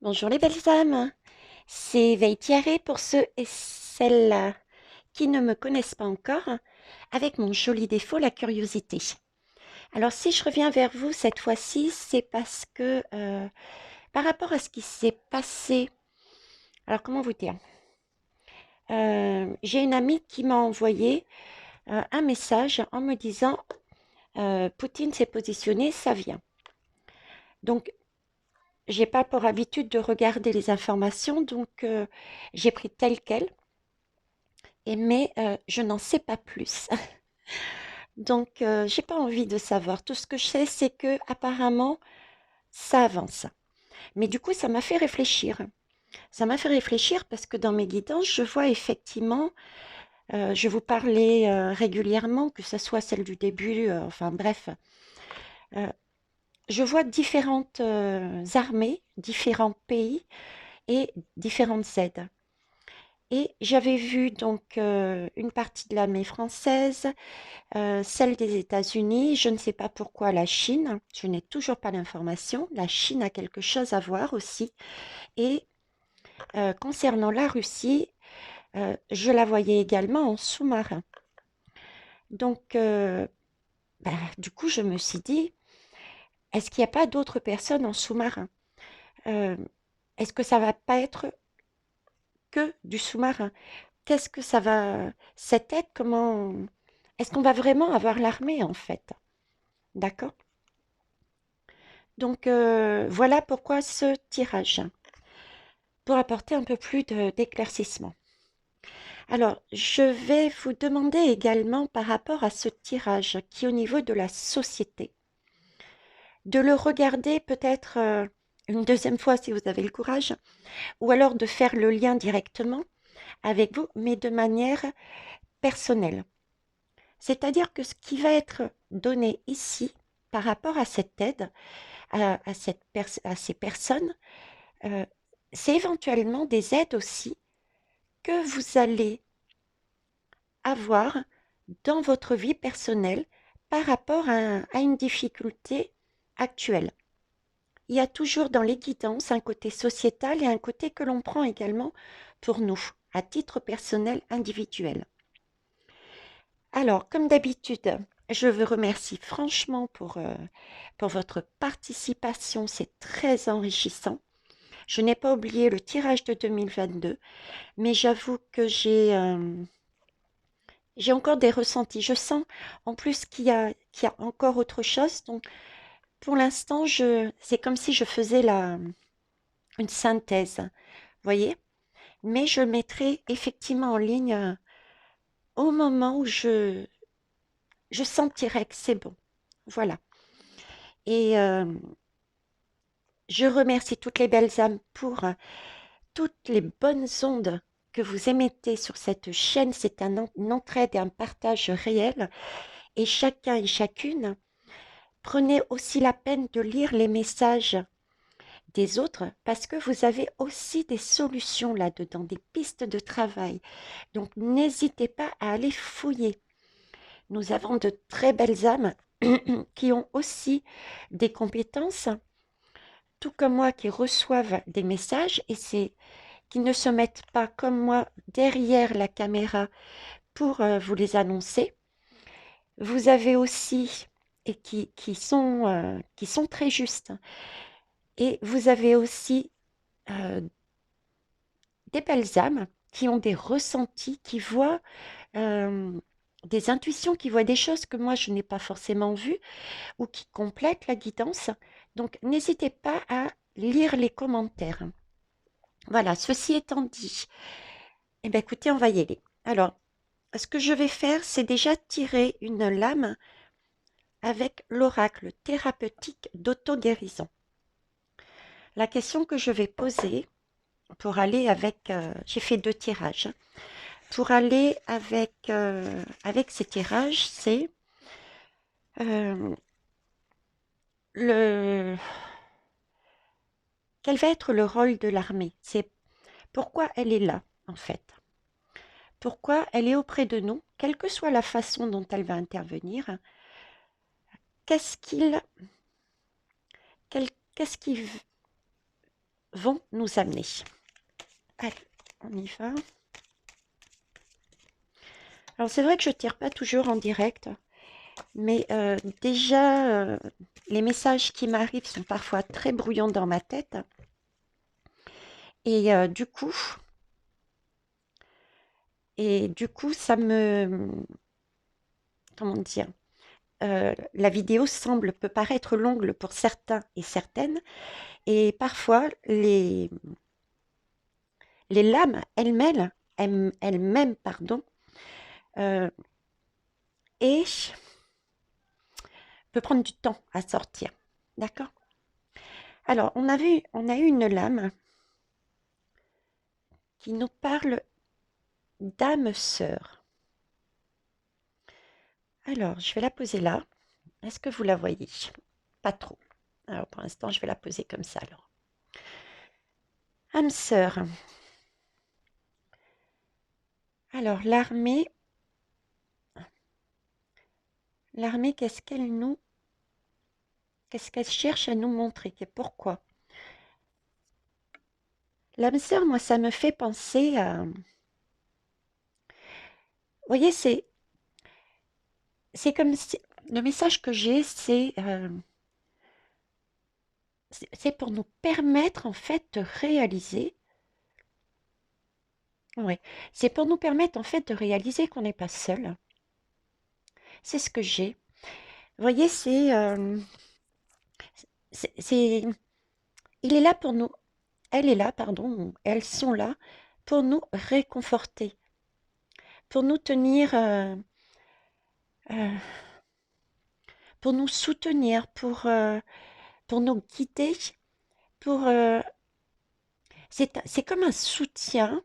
Bonjour les belles âmes, c'est Veille pour ceux et celles qui ne me connaissent pas encore, avec mon joli défaut, la curiosité. Alors si je reviens vers vous cette fois-ci, c'est parce que par rapport à ce qui s'est passé, alors comment vous dire, j'ai une amie qui m'a envoyé un message en me disant Poutine s'est positionné, ça vient. Donc j'ai pas pour habitude de regarder les informations, donc j'ai pris tel quel. Mais je n'en sais pas plus. Donc, j'ai pas envie de savoir. Tout ce que je sais, c'est que apparemment, ça avance. Mais du coup, ça m'a fait réfléchir. Ça m'a fait réfléchir parce que dans mes guidances, je vois effectivement, je vous parlais régulièrement, que ce soit celle du début, enfin bref, euh, je vois différentes armées, différents pays et différentes aides. Et j'avais vu donc une partie de l'armée française, celle des États-Unis, je ne sais pas pourquoi la Chine, je n'ai toujours pas l'information. La Chine a quelque chose à voir aussi. Et concernant la Russie, je la voyais également en sous-marin. Donc, bah, du coup, je me suis dit, est-ce qu'il n'y a pas d'autres personnes en sous-marin? Euh, Est-ce que ça va pas être que du sous-marin? Qu'est-ce que ça va, cette aide, comment, est-ce qu'on va vraiment avoir l'armée en fait? D'accord? Donc, voilà pourquoi ce tirage, pour apporter un peu plus d'éclaircissement. Alors, je vais vous demander également par rapport à ce tirage qui est au niveau de la société, de le regarder peut-être une deuxième fois si vous avez le courage, ou alors de faire le lien directement avec vous, mais de manière personnelle. C'est-à-dire que ce qui va être donné ici par rapport à cette aide, à ces personnes, euh, c'est éventuellement des aides aussi que vous allez avoir dans votre vie personnelle par rapport à une difficulté actuelle. Il y a toujours dans les guidances un côté sociétal et un côté que l'on prend également pour nous, à titre personnel individuel. Alors, comme d'habitude, je vous remercie franchement pour votre participation, c'est très enrichissant. Je n'ai pas oublié le tirage de 2022, mais j'avoue que j'ai encore des ressentis. Je sens en plus qu'il y a encore autre chose. Donc, pour l'instant, c'est comme si je faisais une synthèse, vous voyez? Mais je mettrai effectivement en ligne au moment où je sentirai que c'est bon. Voilà. Et je remercie toutes les belles âmes pour toutes les bonnes ondes que vous émettez sur cette chaîne. C'est une entraide et un partage réel. Et chacun et chacune, prenez aussi la peine de lire les messages des autres parce que vous avez aussi des solutions là-dedans, des pistes de travail. Donc n'hésitez pas à aller fouiller. Nous avons de très belles âmes qui ont aussi des compétences, tout comme moi, qui reçoivent des messages et c'est qui ne se mettent pas comme moi derrière la caméra pour vous les annoncer. Vous avez aussi, et qui sont très justes, et vous avez aussi euh, des belles âmes qui ont des ressentis, qui voient euh, des intuitions, qui voient des choses que moi je n'ai pas forcément vues ou qui complètent la guidance. Donc n'hésitez pas à lire les commentaires. Voilà, ceci étant dit, eh bien, écoutez, on va y aller. Alors, ce que je vais faire, c'est déjà tirer une lame avec l'oracle thérapeutique d'auto-guérison. La question que je vais poser pour aller avec, j'ai fait deux tirages, pour aller avec ces tirages, c'est euh, le, quel va être le rôle de l'armée? C'est pourquoi elle est là, en fait. Pourquoi elle est auprès de nous, quelle que soit la façon dont elle va intervenir. Qu'est-ce qu'il, qu'est-ce qui vont nous amener. Allez, on y va. Alors c'est vrai que je tire pas toujours en direct, mais déjà les messages qui m'arrivent sont parfois très brouillons dans ma tête. Et du coup, ça me... Comment dire? La vidéo peut paraître longue pour certains et certaines, et parfois les lames elles-mêmes, pardon, euh, et peut prendre du temps à sortir. D'accord? Alors, on a eu une lame qui nous parle d'âme sœur. Alors, je vais la poser là. Est-ce que vous la voyez? Pas trop. Alors, pour l'instant, je vais la poser comme ça, alors. Âme sœur. Alors, l'armée, qu'est-ce qu'elle cherche à nous montrer? Pourquoi? L'âme sœur, moi, ça me fait penser à... Vous voyez, c'est comme si... Le message que j'ai, c'est pour nous permettre, en fait, de réaliser... Ouais, c'est pour nous permettre, en fait, de réaliser qu'on n'est pas seul. C'est ce que j'ai. Vous voyez, c'est... Il est là pour nous... Elle est là, pardon, elles sont là pour nous réconforter, pour nous tenir... euh, pour nous soutenir, pour nous guider, pour... c'est comme un soutien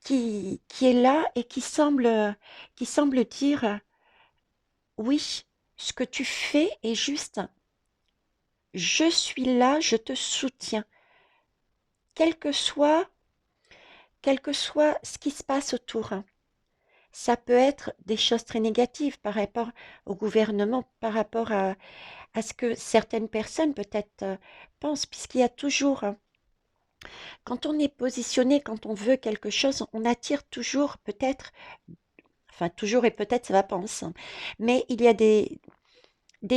qui est là et qui semble dire, oui, ce que tu fais est juste. Je suis là, je te soutiens. Quel que soit, quel que soit ce qui se passe autour. Ça peut être des choses très négatives par rapport au gouvernement, par rapport à ce que certaines personnes peut-être pensent, puisqu'il y a toujours, quand on est positionné, quand on veut quelque chose, on attire toujours peut-être, enfin toujours et peut-être ça va pas ensemble, mais il y a des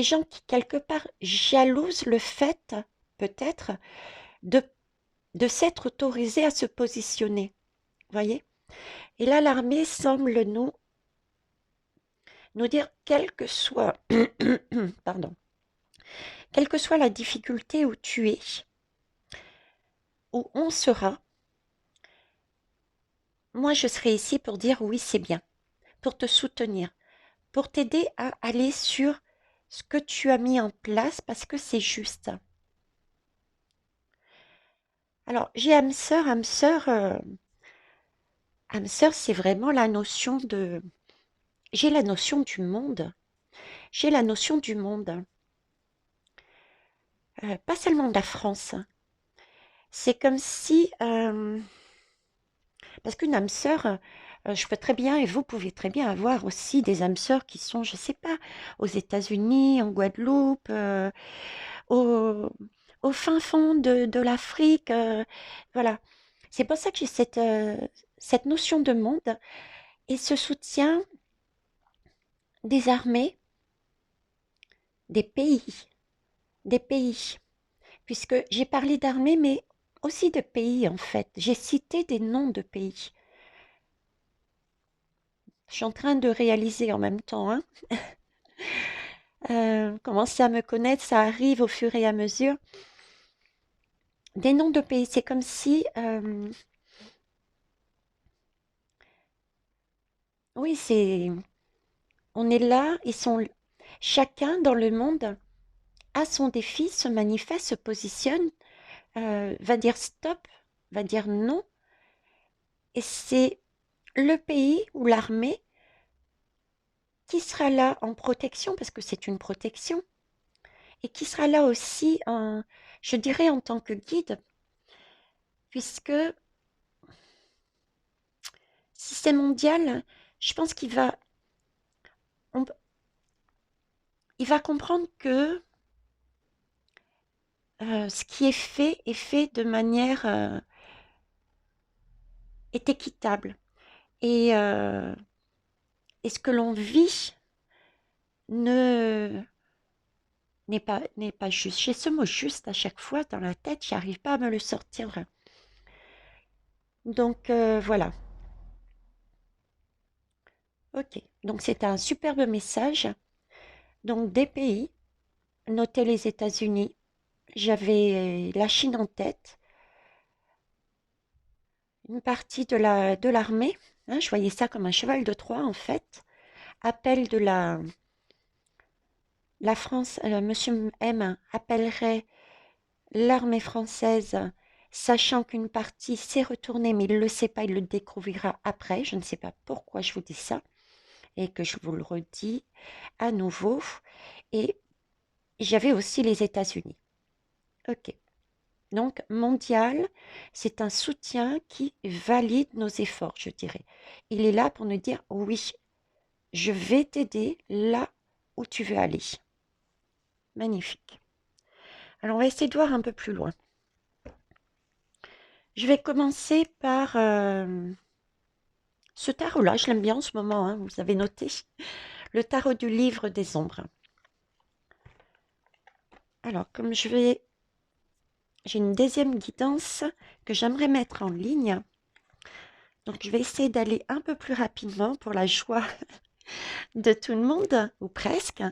gens qui quelque part jalousent le fait peut-être de, de s'être autorisé à se positionner, voyez? Et là, l'armée semble nous dire, quelle que soit, pardon, quelle que soit la difficulté où tu es, où on sera, moi je serai ici pour dire oui, c'est bien, pour te soutenir, pour t'aider à aller sur ce que tu as mis en place parce que c'est juste. Alors, j'ai âme sœur, c'est vraiment la notion de... J'ai la notion du monde. J'ai la notion du monde. Pas seulement de la France. C'est comme si... parce qu'une âme sœur, je peux très bien, et vous pouvez très bien avoir aussi des âmes sœurs qui sont, je ne sais pas, aux États-Unis, en Guadeloupe, au, au fin fond de l'Afrique. Voilà. C'est pour ça que j'ai cette notion de monde et ce soutien des armées, des pays, des pays. Puisque j'ai parlé d'armée, mais aussi de pays en fait. J'ai cité des noms de pays. Je suis en train de réaliser en même temps, hein. Commencer à me connaître, ça arrive au fur et à mesure. Des noms de pays, c'est comme si, oui, on est là, chacun dans le monde a son défi, se manifeste, se positionne, va dire stop, va dire non, et c'est le pays ou l'armée qui sera là en protection, parce que c'est une protection, et qui sera là aussi, je dirais, en tant que guide, puisque si c'est mondial, je pense on- il va comprendre que ce qui est fait de manière est équitable. Et, euh, et ce que l'on vit ne n'est pas juste. J'ai ce mot juste à chaque fois dans la tête, j'arrive pas à me le sortir. Donc voilà. Ok. Donc c'était un superbe message. Donc des pays, notez les États-Unis. J'avais la Chine en tête, une partie de l'armée. Hein, je voyais ça comme un cheval de Troie en fait. Appel de la France. Monsieur M appellerait l'armée française, sachant qu'une partie s'est retournée, mais il ne le sait pas, il le découvrira après. Je ne sais pas pourquoi je vous dis ça et que je vous le redis à nouveau. Et j'avais aussi les États-Unis. Ok. Donc, mondial, c'est un soutien qui valide nos efforts, je dirais. Il est là pour nous dire, oui, je vais t'aider là où tu veux aller. Magnifique. Alors, on va essayer de voir un peu plus loin. Je vais commencer par ce tarot-là. Je l'aime bien en ce moment, hein, vous avez noté. Le tarot du livre des ombres. Alors, comme j'ai une deuxième guidance que j'aimerais mettre en ligne. Donc, je vais essayer d'aller un peu plus rapidement pour la joie de tout le monde, ou presque.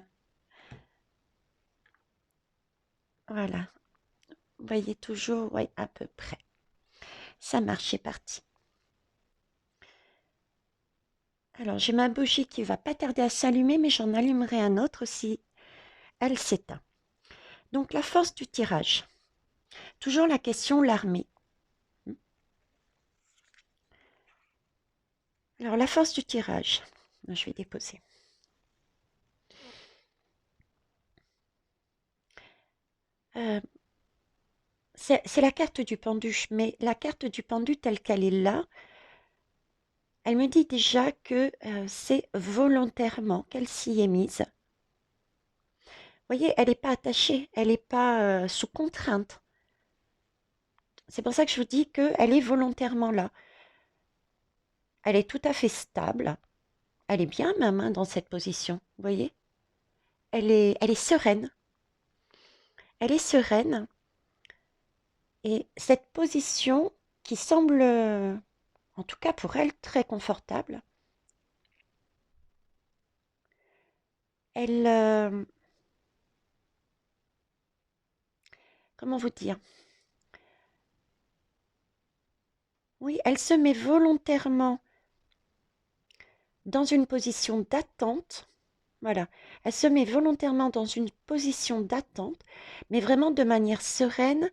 Voilà. Vous voyez toujours, oui, à peu près. Ça marche, c'est parti. Alors, j'ai ma bougie qui va pas tarder à s'allumer, mais j'en allumerai un autre si elle s'éteint. Donc, la force du tirage. Toujours la question, l'armée. Alors, la force du tirage. Je vais déposer. Euh, c'est la carte du pendu, mais la carte du pendu telle qu'elle est là, elle me dit déjà que c'est volontairement qu'elle s'y est mise. Vous voyez, elle n'est pas attachée, elle n'est pas sous contrainte. C'est pour ça que je vous dis qu'elle est volontairement là. Elle est tout à fait stable. Elle est bien même hein, dans cette position. Vous voyez, elle est sereine. Elle est sereine. Et cette position qui semble, en tout cas pour elle, très confortable, elle, comment vous dire? Oui, elle se met volontairement dans une position d'attente. Voilà, elle se met volontairement dans une position d'attente, mais vraiment de manière sereine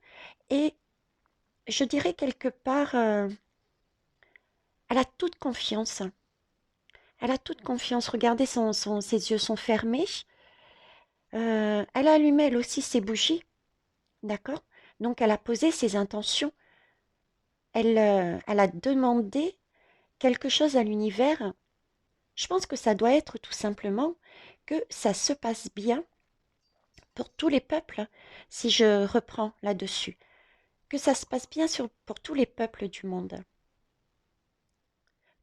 et je dirais quelque part, elle a toute confiance. Elle a toute confiance. Regardez, ses yeux sont fermés. Elle a allumé elle aussi ses bougies, d'accord? Donc elle a posé ses intentions. Elle a demandé quelque chose à l'univers. Je pense que ça doit être tout simplement que ça se passe bien pour tous les peuples, si je reprends là-dessus, que ça se passe bien pour tous les peuples du monde,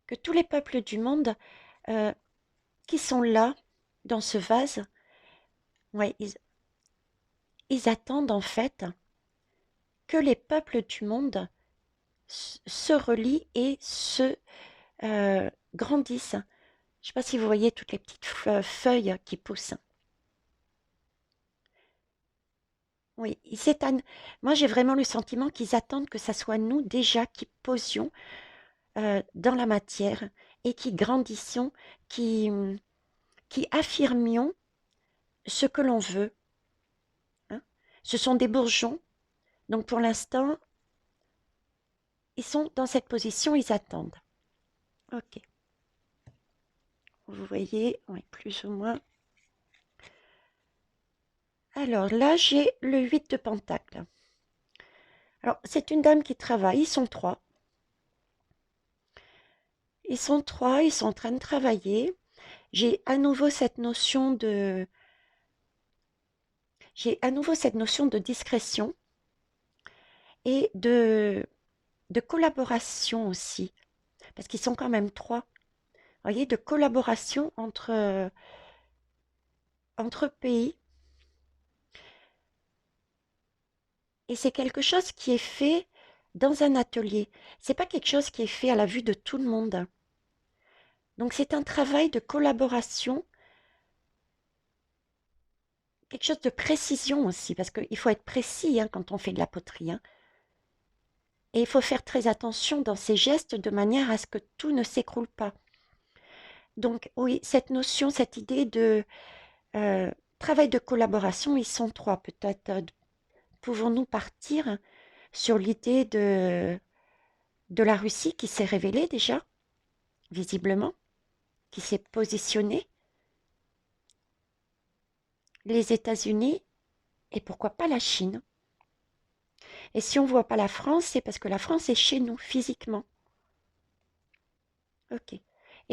que tous les peuples du monde euh, qui sont là, dans ce vase, ouais, ils attendent en fait que les peuples du monde se relient et se grandissent. Je ne sais pas si vous voyez toutes les petites feuilles qui poussent. Oui, moi j'ai vraiment le sentiment qu'ils attendent que ça soit nous déjà qui posions dans la matière et qui grandissions, qui, qui affirmions ce que l'on veut. Hein. Ce sont des bourgeons, donc pour l'instant, ils sont dans cette position, ils attendent. Ok, vous voyez, oui, plus ou moins. Alors là, j'ai le 8 de Pentacle. Alors, c'est une dame qui travaille, ils sont trois. Ils sont trois, ils sont en train de travailler. J'ai à nouveau cette notion de... j'ai à nouveau cette notion de discrétion et de collaboration aussi, parce qu'ils sont quand même trois. Vous voyez, de collaboration entre pays. Et c'est quelque chose qui est fait dans un atelier. C'est pas quelque chose qui est fait à la vue de tout le monde. Donc c'est un travail de collaboration, quelque chose de précision aussi, parce qu'il faut être précis hein, quand on fait de la poterie. Hein. Et il faut faire très attention dans ses gestes de manière à ce que tout ne s'écroule pas. Donc oui, cette notion, cette idée de travail de collaboration, ils sont trois. Peut-être pouvons-nous partir sur l'idée de la Russie qui s'est révélée déjà, visiblement, qui s'est positionnée, les États-Unis et pourquoi pas la Chine. Et si on ne voit pas la France, c'est parce que la France est chez nous, physiquement. Ok. Et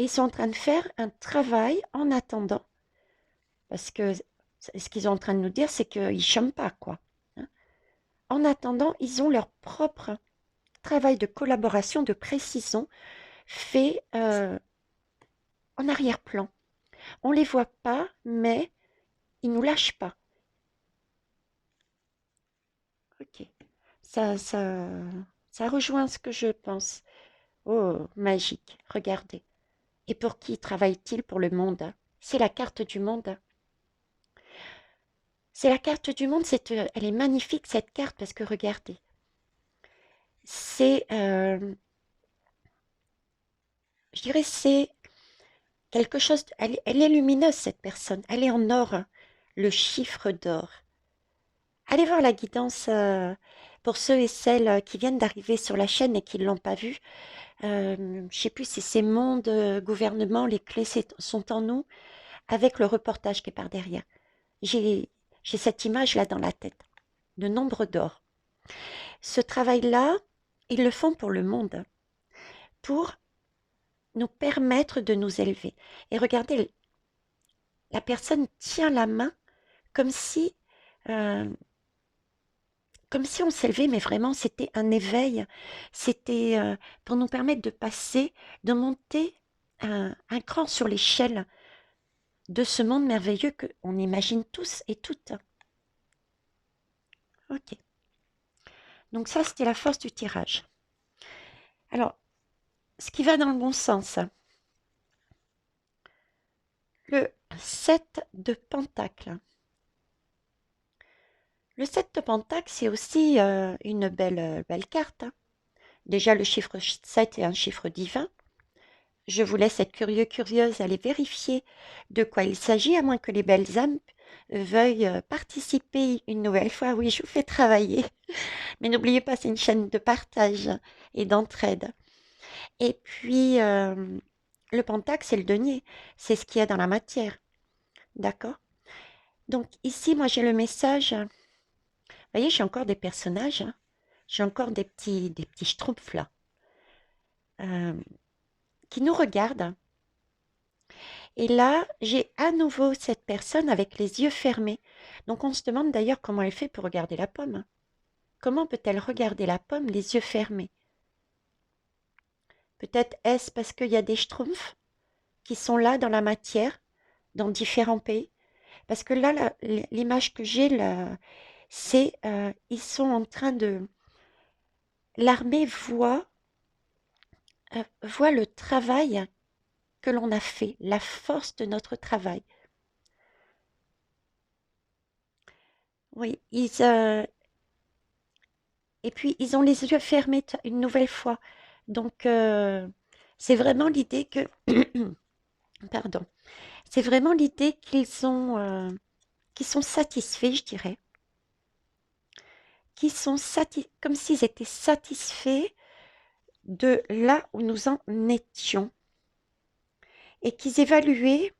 ils sont en train de faire un travail en attendant, parce que ce qu'ils sont en train de nous dire, c'est qu'ils ne chôment pas, quoi. Hein. En attendant, ils ont leur propre travail de collaboration, de précision, fait en arrière-plan. On ne les voit pas, mais ils ne nous lâchent pas. Ok. Ça rejoint ce que je pense. Oh, magique, regardez. Et pour qui travaille-t-il pour le monde? C'est la carte du monde. C'est la carte du monde, elle est magnifique cette carte parce que regardez. C'est, je dirais, c'est quelque chose, elle est lumineuse cette personne, elle est en or, hein, le chiffre d'or. Allez voir la guidance pour ceux et celles qui viennent d'arriver sur la chaîne et qui ne l'ont pas vue. Je ne sais plus si c'est monde, gouvernement, les clés sont en nous, avec le reportage qui est par derrière. J'ai cette image-là dans la tête, de nombre d'or. Ce travail-là, ils le font pour le monde, pour nous permettre de nous élever. Et regardez, la personne tient la main comme si, euh, comme si on s'élevait, mais vraiment c'était un éveil. C'était pour nous permettre de passer, de monter un cran sur l'échelle de ce monde merveilleux qu'on imagine tous et toutes. Ok. Donc ça, c'était la force du tirage. Alors, ce qui va dans le bon sens, le 7 de Pentacle. Le 7 de Pentacle, c'est aussi une belle carte. Hein. Déjà, le chiffre 7 est un chiffre divin. Je vous laisse être curieuse, aller vérifier de quoi il s'agit, à moins que les belles âmes veuillent participer une nouvelle fois. Oui, je vous fais travailler. Mais n'oubliez pas, c'est une chaîne de partage et d'entraide. Et puis, le pentacle, c'est le denier. C'est ce qu'il y a dans la matière. D'accord? Donc ici, moi, j'ai le message. Vous voyez, j'ai encore des personnages. Hein. J'ai encore des petits schtroumpfs là, euh, qui nous regardent. Et là, j'ai à nouveau cette personne avec les yeux fermés. Donc on se demande d'ailleurs comment elle fait pour regarder la pomme. Comment peut-elle regarder la pomme les yeux fermés? Peut-être est-ce parce qu'il y a des schtroumpfs qui sont là dans la matière, dans différents pays? Parce que là, l'image que j'ai, là, c'est ils sont en train de... L'armée voit le travail que l'on a fait, la force de notre travail. Oui, et puis ils ont les yeux fermés une nouvelle fois. Donc, c'est vraiment l'idée que... Pardon. C'est vraiment l'idée qu'ils sont satisfaits, je dirais. Comme s'ils étaient satisfaits de là où nous en étions. Et qu'ils évaluaient...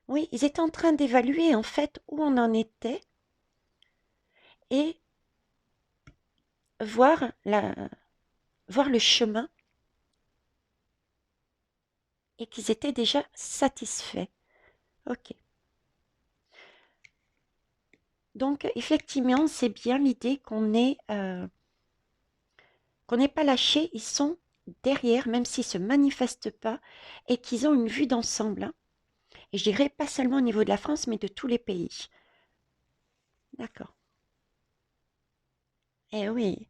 Oui, ils étaient en train d'évaluer en fait où on en était et voir, voir le chemin et qu'ils étaient déjà satisfaits. Ok. Donc, effectivement, c'est bien l'idée qu'on n'ait pas lâché. Ils sont derrière, même s'ils ne se manifestent pas, et qu'ils ont une vue d'ensemble, hein. Et je dirais pas seulement au niveau de la France, mais de tous les pays. D'accord. Eh oui.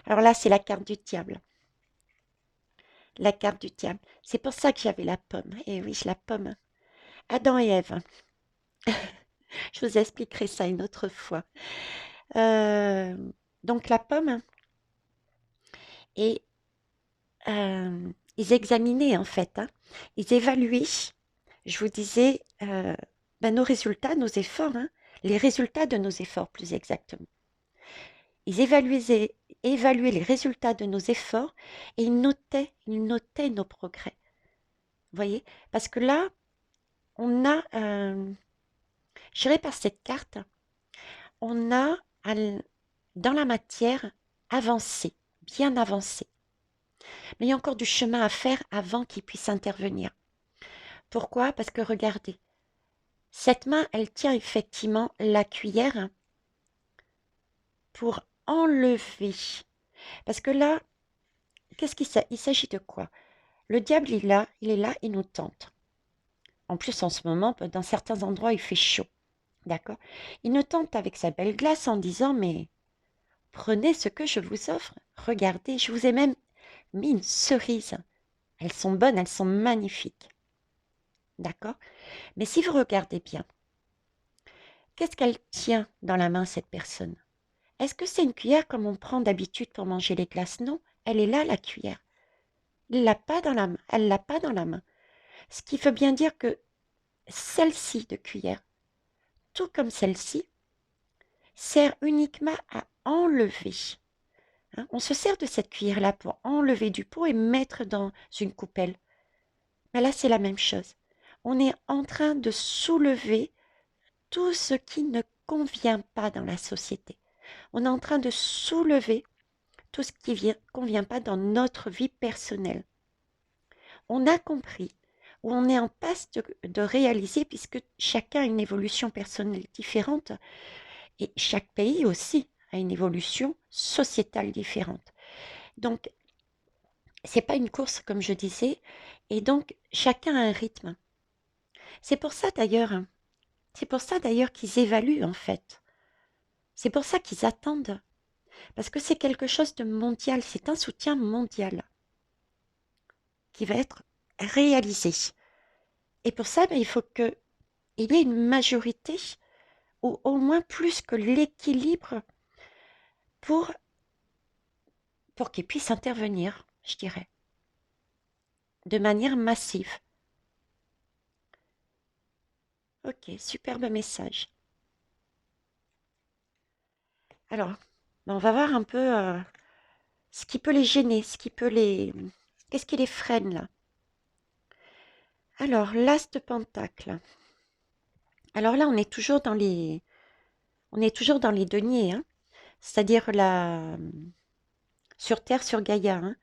Alors là, c'est la carte du diable. La carte du diable. C'est pour ça que j'avais la pomme. Eh oui, la pomme. Adam et Ève. Je vous expliquerai ça une autre fois. Euh, donc la pomme, et ils examinaient en fait, hein. Ils évaluaient, je vous disais, ben, nos résultats, nos efforts, hein, les résultats de nos efforts plus exactement. Ils évaluaient les résultats de nos efforts et ils notaient nos progrès. Vous voyez? Parce que là, on a, je dirais par cette carte, on a dans la matière avancé, bien avancé. Mais il y a encore du chemin à faire avant qu'il puisse intervenir. Pourquoi? Parce que regardez, cette main, elle tient effectivement la cuillère pour enlever. Parce que là, il s'agit de quoi? Le diable, il est là, il nous tente. En plus, en ce moment, dans certains endroits, il fait chaud. D'accord? Il nous tente avec sa belle glace en disant, mais prenez ce que je vous offre. Regardez, je vous ai même mis une cerise. Elles sont bonnes, elles sont magnifiques. D'accord? Mais si vous regardez bien, qu'est-ce qu'elle tient dans la main, cette personne? Est-ce que c'est une cuillère comme on prend d'habitude pour manger les glaces? Non, elle est là, la cuillère. Elle l'a pas dans la main. Elle l'a pas dans la main. Ce qui veut bien dire que celle-ci de cuillère, tout comme celle-ci, sert uniquement à enlever, hein. On se sert de cette cuillère-là pour enlever du pot et mettre dans une coupelle. Mais là, c'est la même chose. On est en train de soulever tout ce qui ne convient pas dans la société. On est en train de soulever tout ce qui ne convient pas dans notre vie personnelle. On a compris, ou on est en passe de réaliser, puisque chacun a une évolution personnelle différente, et chaque pays aussi a une évolution sociétale différente. Donc, c'est pas une course, comme je disais, et donc chacun a un rythme. C'est pour ça d'ailleurs, hein, c'est pour ça d'ailleurs qu'ils évaluent en fait. C'est pour ça qu'ils attendent, parce que c'est quelque chose de mondial, c'est un soutien mondial qui va être réalisé. Et pour ça, ben, il faut qu'il y ait une majorité, ou au moins plus que l'équilibre, pour, pour qu'ils puissent intervenir, je dirais, de manière massive. Ok, superbe message. Alors, ben, on va voir un peu ce qui peut les gêner, ce qui peut les... Qu'est-ce qui les freine là? Alors, l'as de pentacle. Alors là, on est toujours dans les deniers, hein, c'est-à-dire sur Terre, sur Gaïa, hein.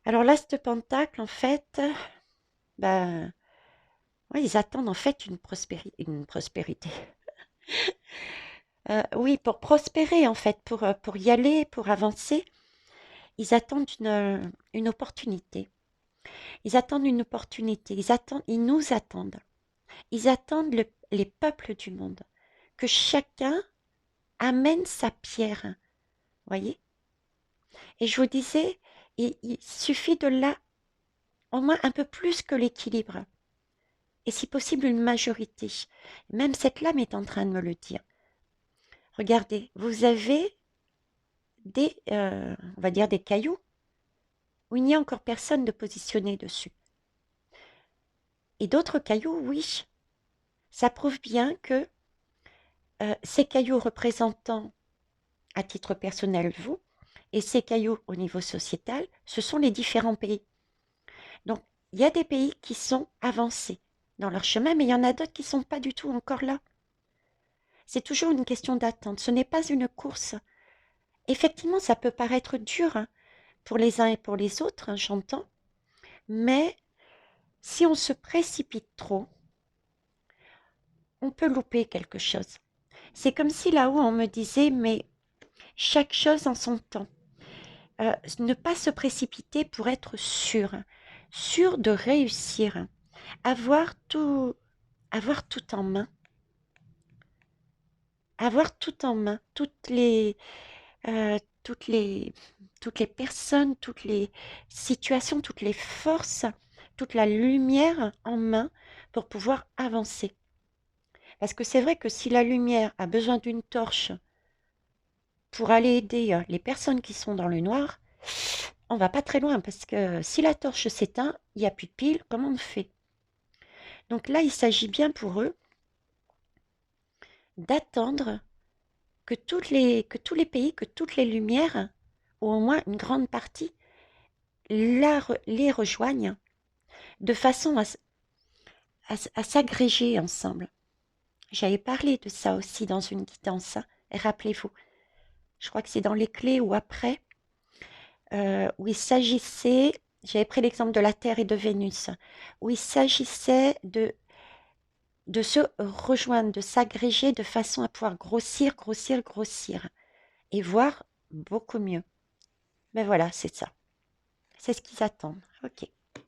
Alors l'as de pentacle, en fait, ben, ouais, ils attendent en fait une prospérité. Oui, pour prospérer en fait, pour y aller, pour avancer, ils attendent une opportunité. Ils attendent une opportunité. Ils nous attendent. Ils attendent les peuples du monde. Que chacun amène sa pierre. Voyez? Et je vous disais, il suffit de là, au moins un peu plus que l'équilibre. Et si possible, une majorité. Même cette lame est en train de me le dire. Regardez, vous avez on va dire des cailloux, où il n'y a encore personne de positionné dessus. Et d'autres cailloux, oui. Ça prouve bien que ces cailloux représentant, à titre personnel, vous, et ces cailloux au niveau sociétal, ce sont les différents pays. Donc, il y a des pays qui sont avancés dans leur chemin, mais il y en a d'autres qui ne sont pas du tout encore là. C'est toujours une question d'attente. Ce n'est pas une course. Effectivement, ça peut paraître dur, hein, pour les uns et pour les autres, hein, j'entends, mais si on se précipite trop, on peut louper quelque chose. C'est comme si là-haut, on me disait, mais chaque chose en son temps. Ne pas se précipiter pour être sûr, sûr de réussir, avoir tout, avoir tout en main, avoir tout en main, euh, toutes les, toutes les personnes, toutes les situations, toutes les forces, toute la lumière en main pour pouvoir avancer. Parce que c'est vrai que si la lumière a besoin d'une torche pour aller aider les personnes qui sont dans le noir, on va pas très loin parce que si la torche s'éteint, il n'y a plus de pile, comment on fait? Donc là, il s'agit bien pour eux d'attendre que tous les pays, que toutes les lumières, ou au moins une grande partie, les rejoignent de façon à s'agréger ensemble. J'avais parlé de ça aussi dans une guidance, hein, et rappelez-vous, je crois que c'est dans les clés ou après, où il s'agissait, j'avais pris l'exemple de la Terre et de Vénus, où il s'agissait de se rejoindre, de s'agréger de façon à pouvoir grossir, grossir, grossir, et voir beaucoup mieux. Mais voilà, c'est ça. C'est ce qu'ils attendent. Ok. Vous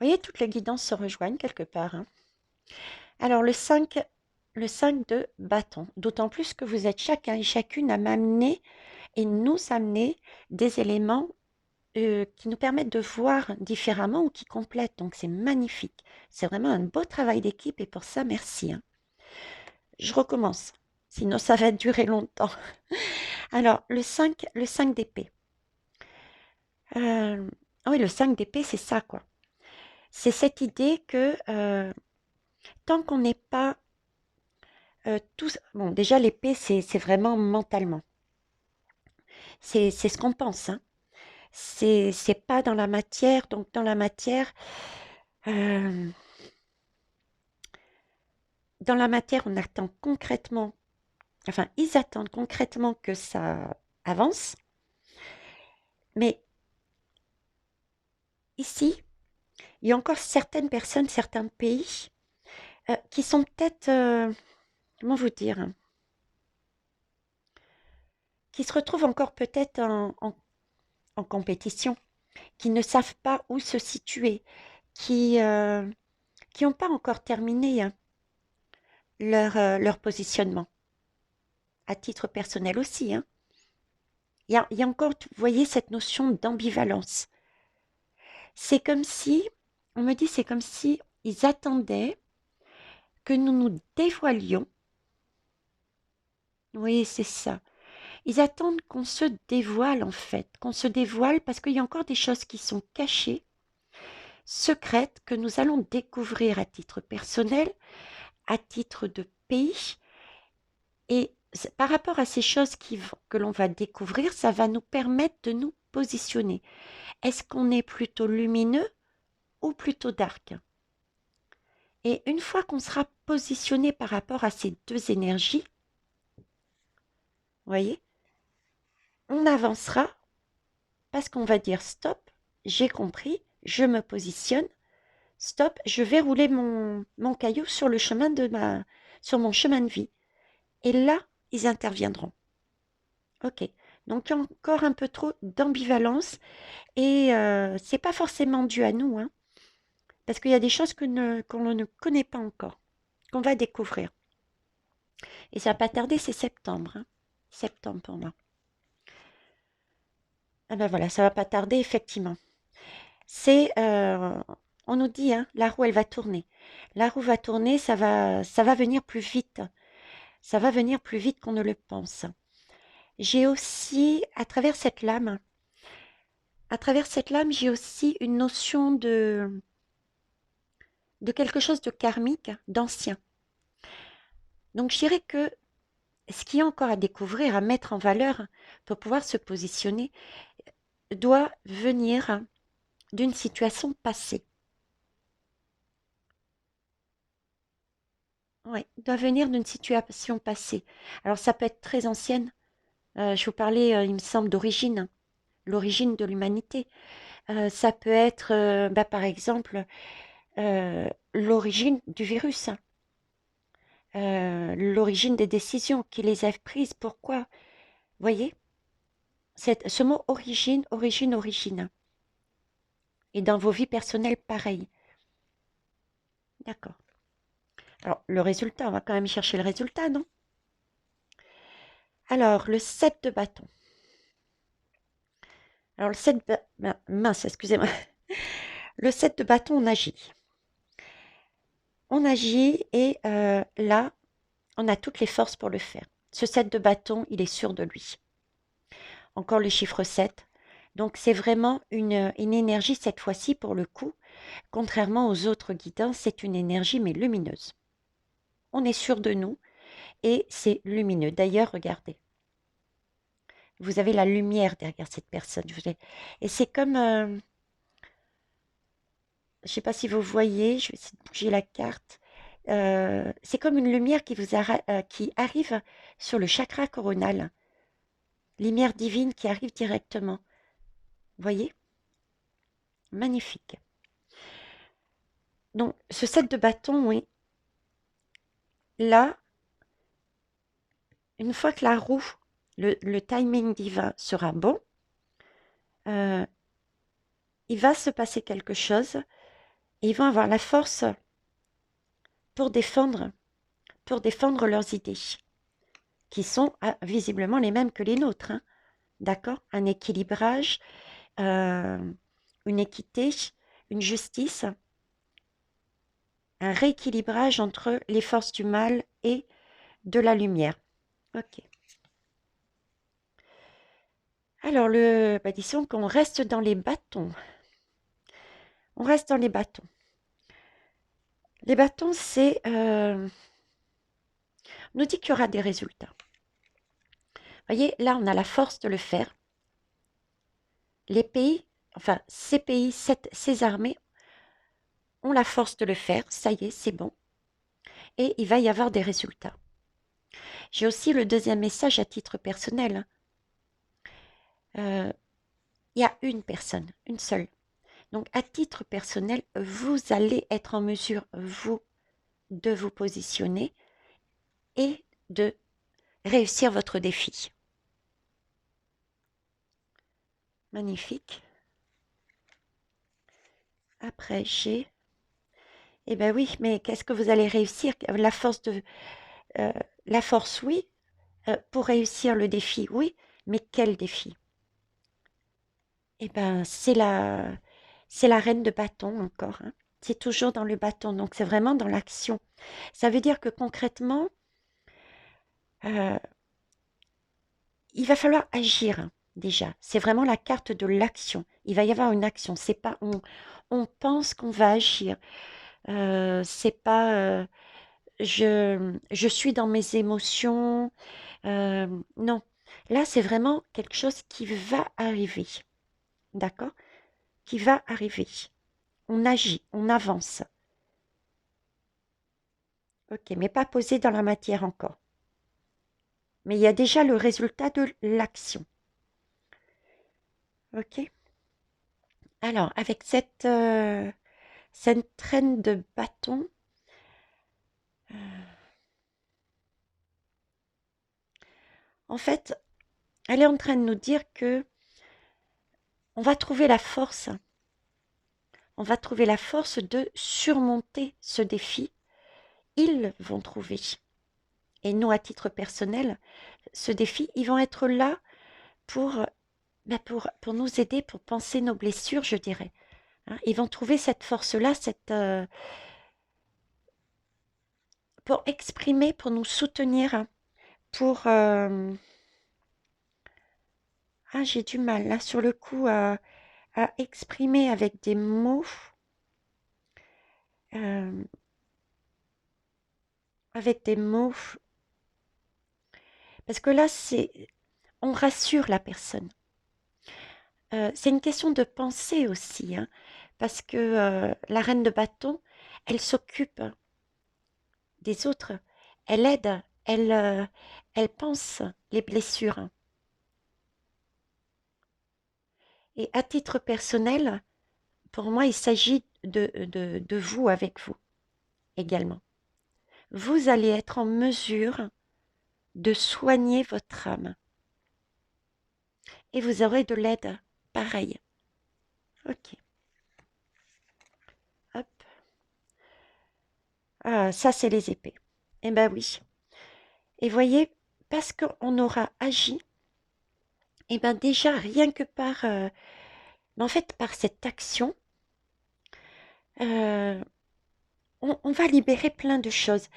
voyez, toutes les guidances se rejoignent quelque part, hein. Alors, le 5 de bâton. D'autant plus que vous êtes chacun et chacune à m'amener et nous amener des éléments qui nous permettent de voir différemment ou qui complètent. Donc, c'est magnifique. C'est vraiment un beau travail d'équipe et pour ça, merci, hein. Je recommence. Sinon, ça va durer longtemps. Alors, le 5 d'épée. Ah oui, le 5 d'épée, c'est ça, quoi. C'est cette idée que tant qu'on n'est pas tous... Bon, déjà, l'épée, c'est vraiment mentalement. C'est ce qu'on pense, hein. C'est pas dans la matière. Donc, euh, dans la matière, on attend concrètement, enfin, ils attendent concrètement que ça avance. Mais ici, il y a encore certaines personnes, certains pays qui sont peut-être, comment vous dire, hein, qui se retrouvent encore peut-être en compétition, qui ne savent pas où se situer, qui n'ont pas encore terminé, hein, leur positionnement, à titre personnel aussi, hein. Il y a encore, vous voyez, cette notion d'ambivalence. C'est comme si, on me dit, c'est comme si ils attendaient que nous nous dévoilions. Oui, c'est ça. Ils attendent qu'on se dévoile en fait, qu'on se dévoile parce qu'il y a encore des choses qui sont cachées, secrètes, que nous allons découvrir à titre personnel, à titre de pays. Et par rapport à ces choses que l'on va découvrir, ça va nous permettre de nous positionner. Est-ce qu'on est plutôt lumineux ou plutôt dark? Et une fois qu'on sera positionné par rapport à ces deux énergies, vous voyez, on avancera parce qu'on va dire stop, j'ai compris, je me positionne, stop, je vais rouler mon caillou sur le chemin sur mon chemin de vie. Et là, ils interviendront. Ok. Donc, il y a encore un peu trop d'ambivalence et c'est pas forcément dû à nous, hein, parce qu'il y a des choses qu'on ne connaît pas encore, qu'on va découvrir. Et ça va pas tarder, c'est septembre, hein. Septembre pour moi. Ah ben voilà, ça va pas tarder, effectivement. C'est, on nous dit, hein, la roue, elle va tourner. La roue va tourner, ça va venir plus vite. Ça va venir plus vite qu'on ne le pense. J'ai aussi, à travers cette lame, j'ai aussi une notion de quelque chose de karmique, d'ancien. Donc, je dirais que ce qu'il y a encore à découvrir, à mettre en valeur pour pouvoir se positionner, doit venir d'une situation passée. Oui, doit venir d'une situation passée. Alors, ça peut être très ancienne. Je vous parlais, il me semble, d'origine, l'origine de l'humanité. Ça peut être, bah, par exemple, l'origine du virus. l'origine des décisions, qui les a prises, pourquoi. Voyez, ce mot origine, origine, origine. Et dans vos vies personnelles, pareil. D'accord. Alors, le résultat, on va quand même chercher le résultat, non? Alors, le 7 de bâton. Alors, le 7 mince, excusez-moi. Le 7 de bâton, on agit. On agit et là, on a toutes les forces pour le faire. Ce 7 de bâton, il est sûr de lui. Encore le chiffre 7. Donc, c'est vraiment une énergie, cette fois-ci, pour le coup, contrairement aux autres guidants, c'est une énergie, mais lumineuse. On est sûr de nous et c'est lumineux. D'ailleurs, regardez. Vous avez la lumière derrière cette personne. Et c'est comme... je ne sais pas si vous voyez, je vais essayer de bouger la carte. C'est comme une lumière qui arrive sur le chakra coronal. Lumière divine qui arrive directement. Voyez? Magnifique. Donc, ce set de bâtons, oui. Là, une fois que la roue, le timing divin sera bon, il va se passer quelque chose et ils vont avoir la force pour défendre leurs idées, qui sont visiblement les mêmes que les nôtres. Hein. D'accord? Un équilibrage, une équité, une justice, un rééquilibrage entre les forces du mal et de la lumière. Ok. Alors, disons qu'on reste dans les bâtons. On reste dans les bâtons. Les bâtons, c'est... on nous dit qu'il y aura des résultats. Vous voyez, là, on a la force de le faire. Les pays, enfin, ces pays, ces armées ont la force de le faire. Ça y est, c'est bon. Et il va y avoir des résultats. J'ai aussi le deuxième message à titre personnel. Il y a une personne, une seule. Donc, à titre personnel, vous allez être en mesure, vous, de vous positionner et de réussir votre défi. Magnifique. Après, j'ai... Eh bien oui, mais qu'est-ce que vous allez réussir? La force, oui. Pour réussir le défi, oui. Mais quel défi? Eh bien, c'est la reine de bâton encore. Hein. C'est toujours dans le bâton, donc c'est vraiment dans l'action. Ça veut dire que concrètement, il va falloir agir hein, déjà. C'est vraiment la carte de l'action. Il va y avoir une action. C'est pas on pense qu'on va agir. C'est pas je suis dans mes émotions. Non. Là, c'est vraiment quelque chose qui va arriver. D'accord? Qui va arriver. On agit, on avance. Ok, mais pas posé dans la matière encore. Mais il y a déjà le résultat de l'action. Ok? Alors, avec cette traîne de bâton, en fait, elle est en train de nous dire que on va trouver la force. On va trouver la force de surmonter ce défi. Ils vont trouver. Et nous, à titre personnel, ce défi, ils vont être là pour, pour nous aider, pour penser nos blessures, je dirais. Hein, ils vont trouver cette force-là, pour exprimer, pour nous soutenir, hein, pour... ah, j'ai du mal, là, sur le coup, à exprimer avec des mots. euh, avec des mots. Parce que là, on rassure la personne. C'est une question de pensée aussi, hein, parce que la reine de bâton, elle s'occupe des autres, elle aide, elle pense les blessures. Et à titre personnel, pour moi, il s'agit de vous avec vous également. vous allez être en mesure de soigner votre âme. Et vous aurez de l'aide pareil. Ok. Hop. Ah, ça, c'est les épées. Eh ben oui. Et voyez, parce qu'on aura agi, eh ben déjà, rien que par... en fait, par cette action, euh, on va libérer plein de choses.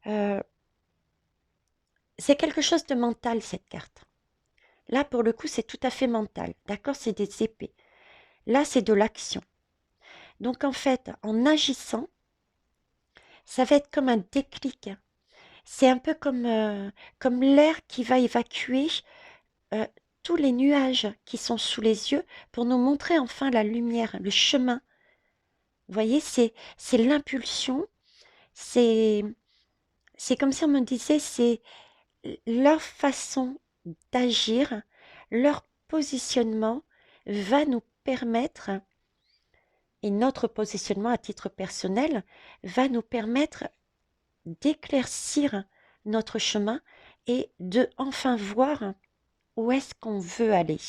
Euh, c'est quelque chose de mental, cette carte. Là, pour le coup, c'est tout à fait mental. D'accord? C'est des épées. Là, c'est de l'action. Donc, en fait, en agissant, ça va être comme un déclic. C'est un peu comme l'air qui va évacuer euh, tous les nuages qui sont sous les yeux pour nous montrer enfin la lumière, le chemin. Vous voyez, c'est l'impulsion, c'est c'est comme si on me disait, c'est leur façon d'agir, leur positionnement va nous permettre, et notre positionnement à titre personnel va nous permettre d'éclaircir notre chemin et de enfin voir où est-ce qu'on veut aller.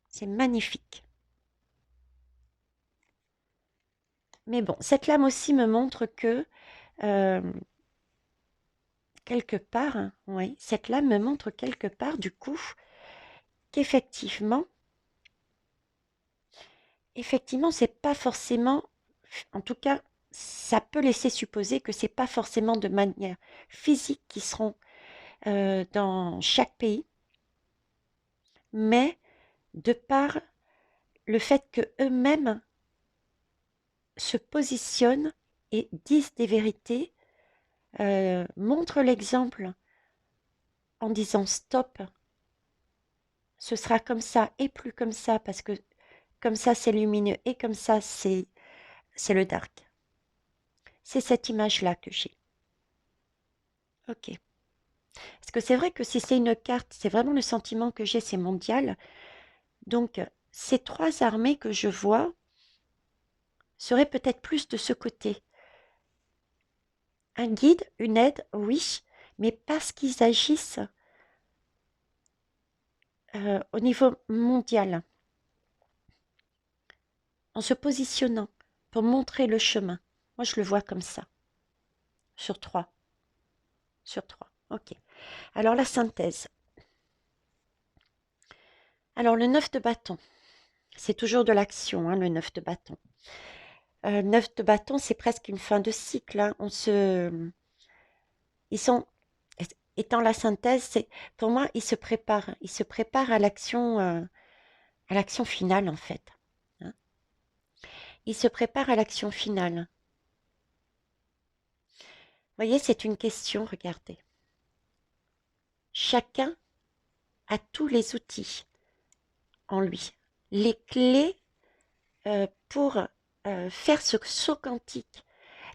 C'est magnifique. Mais bon, cette lame aussi me montre que, euh, quelque part, hein, oui, cette lame me montre quelque part, du coup, qu'effectivement, c'est pas forcément, en tout cas, ça peut laisser supposer que c'est pas forcément de manière physique qu'ils seront dans chaque pays, mais de par le fait que eux-mêmes se positionnent et disent des vérités, montrent l'exemple en disant stop, ce sera comme ça et plus comme ça parce que comme ça c'est lumineux et comme ça c'est le dark. C'est cette image-là que j'ai. Ok. Parce que c'est vrai que si c'est une carte, c'est vraiment le sentiment que j'ai, c'est mondial. Donc ces trois armées que je vois seraient peut-être plus de ce côté. Un guide, une aide, oui, mais parce qu'ils agissent au niveau mondial, en se positionnant pour montrer le chemin. Moi, je le vois comme ça. Sur trois. Sur trois. Ok. Alors, la synthèse. Alors, le 9 de bâton. C'est toujours de l'action, hein, le 9 de bâton. 9 de bâton, c'est presque une fin de cycle. Hein. Ils sont, étant la synthèse, pour moi, ils se préparent. Ils se préparent à l'action finale, en fait. Hein. Ils se préparent à l'action finale. Vous voyez, c'est une question, regardez. Chacun a tous les outils en lui. Les clés pour faire ce saut quantique,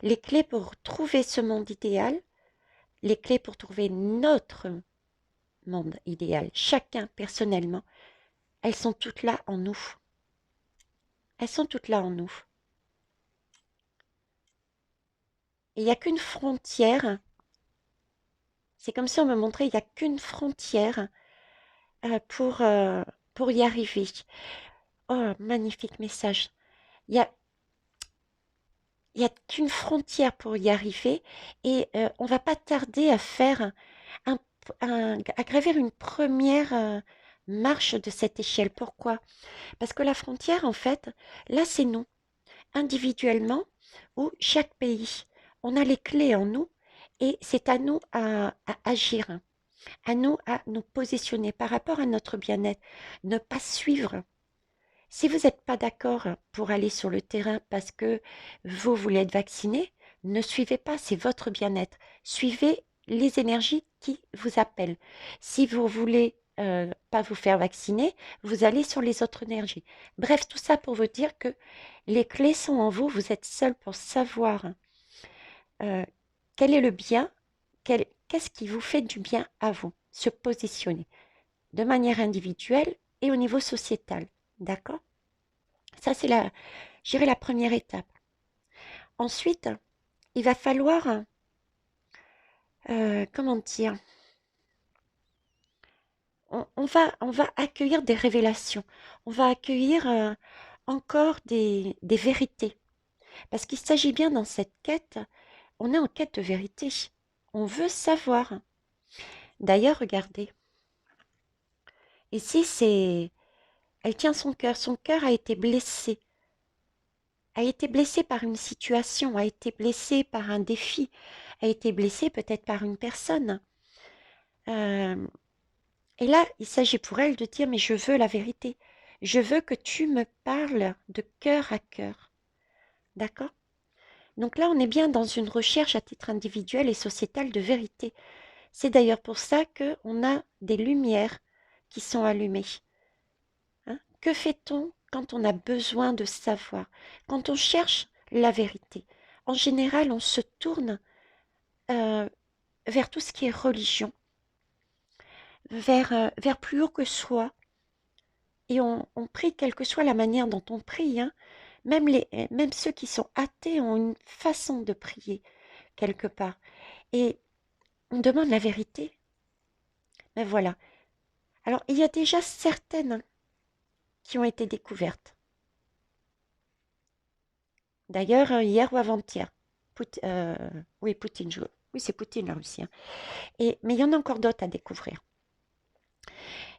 les clés pour trouver ce monde idéal, les clés pour trouver notre monde idéal, chacun personnellement, elles sont toutes là en nous. Elles sont toutes là en nous. Et il n'y a qu'une frontière, c'est comme si on me montrait, il n'y a qu'une frontière euh, pour, euh, pour y arriver. Oh, magnifique message. Il y a, il n'y a qu'une frontière pour y arriver et on va pas tarder à faire un, à gravir une première marche de cette échelle. Pourquoi? Parce que la frontière, en fait, là, c'est nous, individuellement, ou chaque pays. On a les clés en nous et c'est à nous à agir, à nous à nous positionner par rapport à notre bien-être, ne pas suivre. Si vous n'êtes pas d'accord pour aller sur le terrain parce que vous voulez être vacciné, ne suivez pas, c'est votre bien-être. Suivez les énergies qui vous appellent. Si vous voulez pas vous faire vacciner, vous allez sur les autres énergies. Bref, tout ça pour vous dire que les clés sont en vous, vous êtes seul pour savoir euh, quel est le bien, qu'est-ce qui vous fait du bien à vous, se positionner de manière individuelle et au niveau sociétal. D'accord? Ça, c'est la, je dirais la première étape. Ensuite, il va falloir, comment dire, on va accueillir des révélations, on va accueillir encore des vérités. Parce qu'il s'agit bien dans cette quête, on est en quête de vérité. On veut savoir. D'ailleurs, regardez, ici, elle tient son cœur. Son cœur a été blessé par une situation, a été blessé par un défi, a été blessé peut-être par une personne. Euh, et là, il s'agit pour elle de dire, mais je veux la vérité. Je veux que tu me parles de cœur à cœur. D'accord? Donc là, on est bien dans une recherche à titre individuel et sociétal de vérité. C'est d'ailleurs pour ça qu'on a des lumières qui sont allumées. Hein. Que fait-on quand on a besoin de savoir? Quand on cherche la vérité? En général, on se tourne euh, vers tout ce qui est religion, vers plus haut que soi, et on prie, quelle que soit la manière dont on prie. Hein. Même ceux qui sont athées ont une façon de prier, quelque part. Et on demande la vérité. Mais voilà. Alors, il y a déjà certaines qui ont été découvertes. D'ailleurs, hier ou avant-hier. Oui, Poutine. Oui, c'est Poutine, la Russie. Hein. Mais il y en a encore d'autres à découvrir.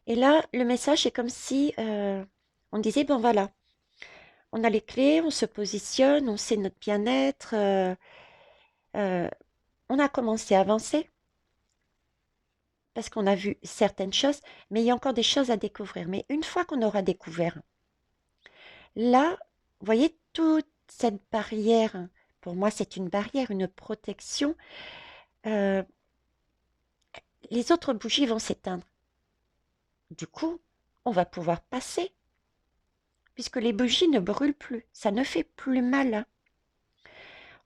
Et là, le message est comme si on disait, bon voilà, on a les clés, on se positionne, on sait notre bien-être, euh, on a commencé à avancer parce qu'on a vu certaines choses, mais il y a encore des choses à découvrir. Mais une fois qu'on aura découvert, là, vous voyez, toute cette barrière, pour moi, c'est une barrière, une protection. euh, les autres bougies vont s'éteindre. Du coup, on va pouvoir passer, puisque les bougies ne brûlent plus. Ça ne fait plus mal. Hein.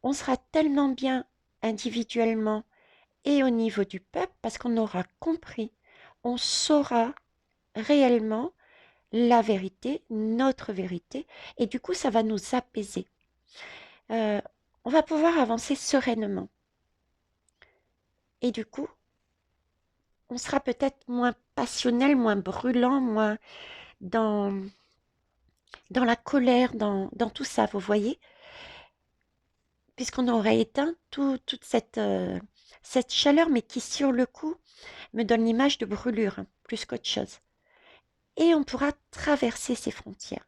On sera tellement bien individuellement et au niveau du peuple, parce qu'on aura compris, on saura réellement la vérité, notre vérité, et du coup, ça va nous apaiser. Euh, on va pouvoir avancer sereinement. Et du coup, on sera peut-être moins passionnel, moins brûlant, moins dans, dans la colère, dans tout ça, vous voyez, puisqu'on aurait éteint toute cette chaleur, mais qui sur le coup me donne l'image de brûlure, hein, plus qu'autre chose. Et on pourra traverser ces frontières.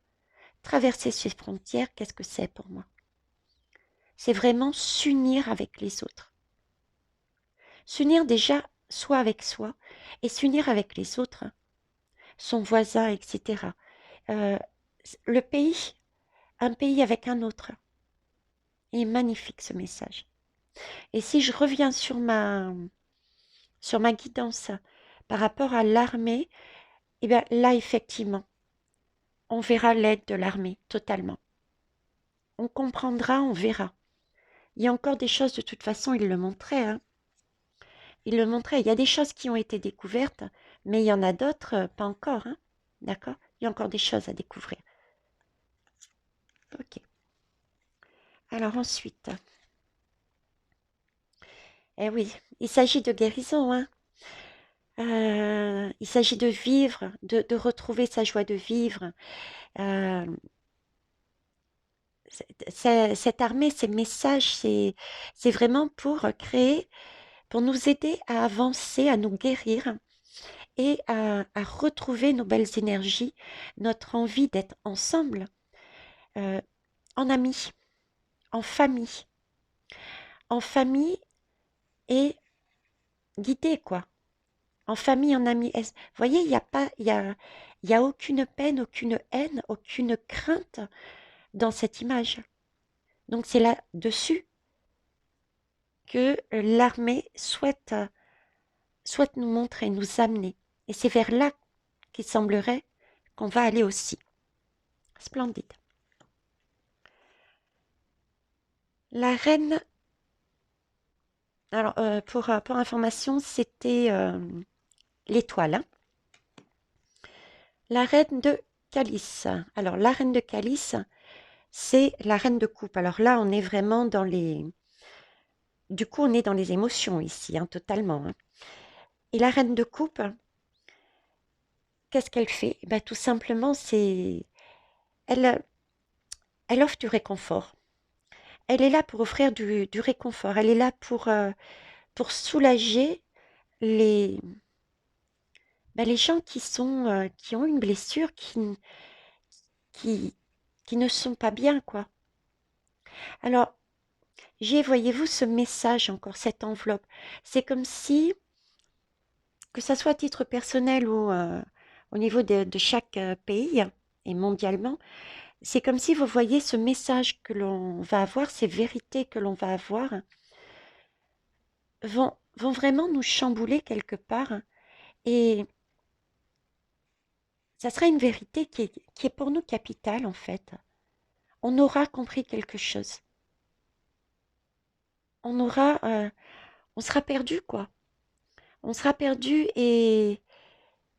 Traverser ces frontières, qu'est-ce que c'est pour moi? C'est vraiment s'unir avec les autres. S'unir déjà soit avec soi et s'unir avec les autres, hein, son voisin, etc. Euh, le pays, un pays avec un autre. Il est magnifique ce message. Et si je reviens sur ma guidance par rapport à l'armée, eh bien là, effectivement, on verra l'aide de l'armée totalement. On comprendra, on verra. Il y a encore des choses, de toute façon, il le montrait. Hein. Il le montrait. Il y a des choses qui ont été découvertes, mais il y en a d'autres, pas encore. Hein. D'accord? Il y a encore des choses à découvrir. Ok. Alors ensuite, eh oui, il s'agit de guérison. Hein. Il s'agit de vivre, de retrouver sa joie de vivre. Euh, cette armée, ces messages, c'est vraiment pour créer, pour nous aider à avancer, à nous guérir et à retrouver nos belles énergies, notre envie d'être ensemble, euh, en amis, en famille, en famille et guidés, quoi. En famille, en amis. Vous voyez, il n'y a pas, il y a aucune peine, aucune haine, aucune crainte dans cette image. Donc c'est là-dessus que l'armée souhaite nous montrer, nous amener. Et c'est vers là qu'il semblerait qu'on va aller aussi. Splendide. La reine, alors pour information, c'était l'étoile. Hein. La reine de Calice. Alors la reine de Calice, c'est la reine de coupe. Alors là, on est vraiment dans les... Du coup, on est dans les émotions ici, hein, totalement, hein. Et la reine de coupe, qu'est-ce qu'elle fait? Ben, tout simplement, c'est... Elle, elle offre du réconfort. Elle est là pour offrir du réconfort. Elle est là pour soulager les, les gens qui sont, qui ont une blessure, qui, qui ne sont pas bien, quoi. Alors, j'ai, voyez-vous, ce message encore, cette enveloppe. C'est comme si, que ça soit à titre personnel ou au niveau de chaque pays et mondialement, c'est comme si vous voyez ce message que l'on va avoir, ces vérités que l'on va avoir, vont vraiment nous chambouler quelque part. Et ça sera une vérité qui est pour nous capitale, en fait. On aura compris quelque chose. On aura, on sera perdu, quoi. On sera perdu et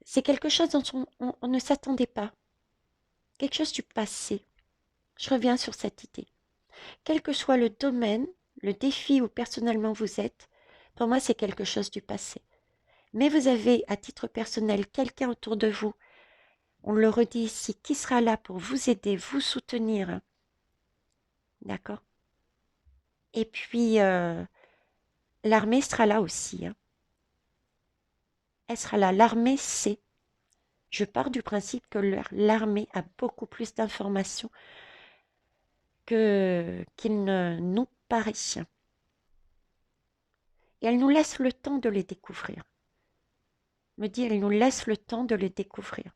c'est quelque chose dont on ne s'attendait pas. Quelque chose du passé. Je reviens sur cette idée. Quel que soit le domaine, le défi où personnellement vous êtes, pour moi, c'est quelque chose du passé. Mais vous avez, à titre personnel, quelqu'un autour de vous, on le redit ici, qui sera là pour vous aider, vous soutenir. D'accord? Et puis, l'armée sera là aussi, hein. Elle sera là. L'armée sait. Je pars du principe que l'armée a beaucoup plus d'informations qu'il ne nous paraît. Et elle nous laisse le temps de les découvrir. Me dit, elle nous laisse le temps de les découvrir.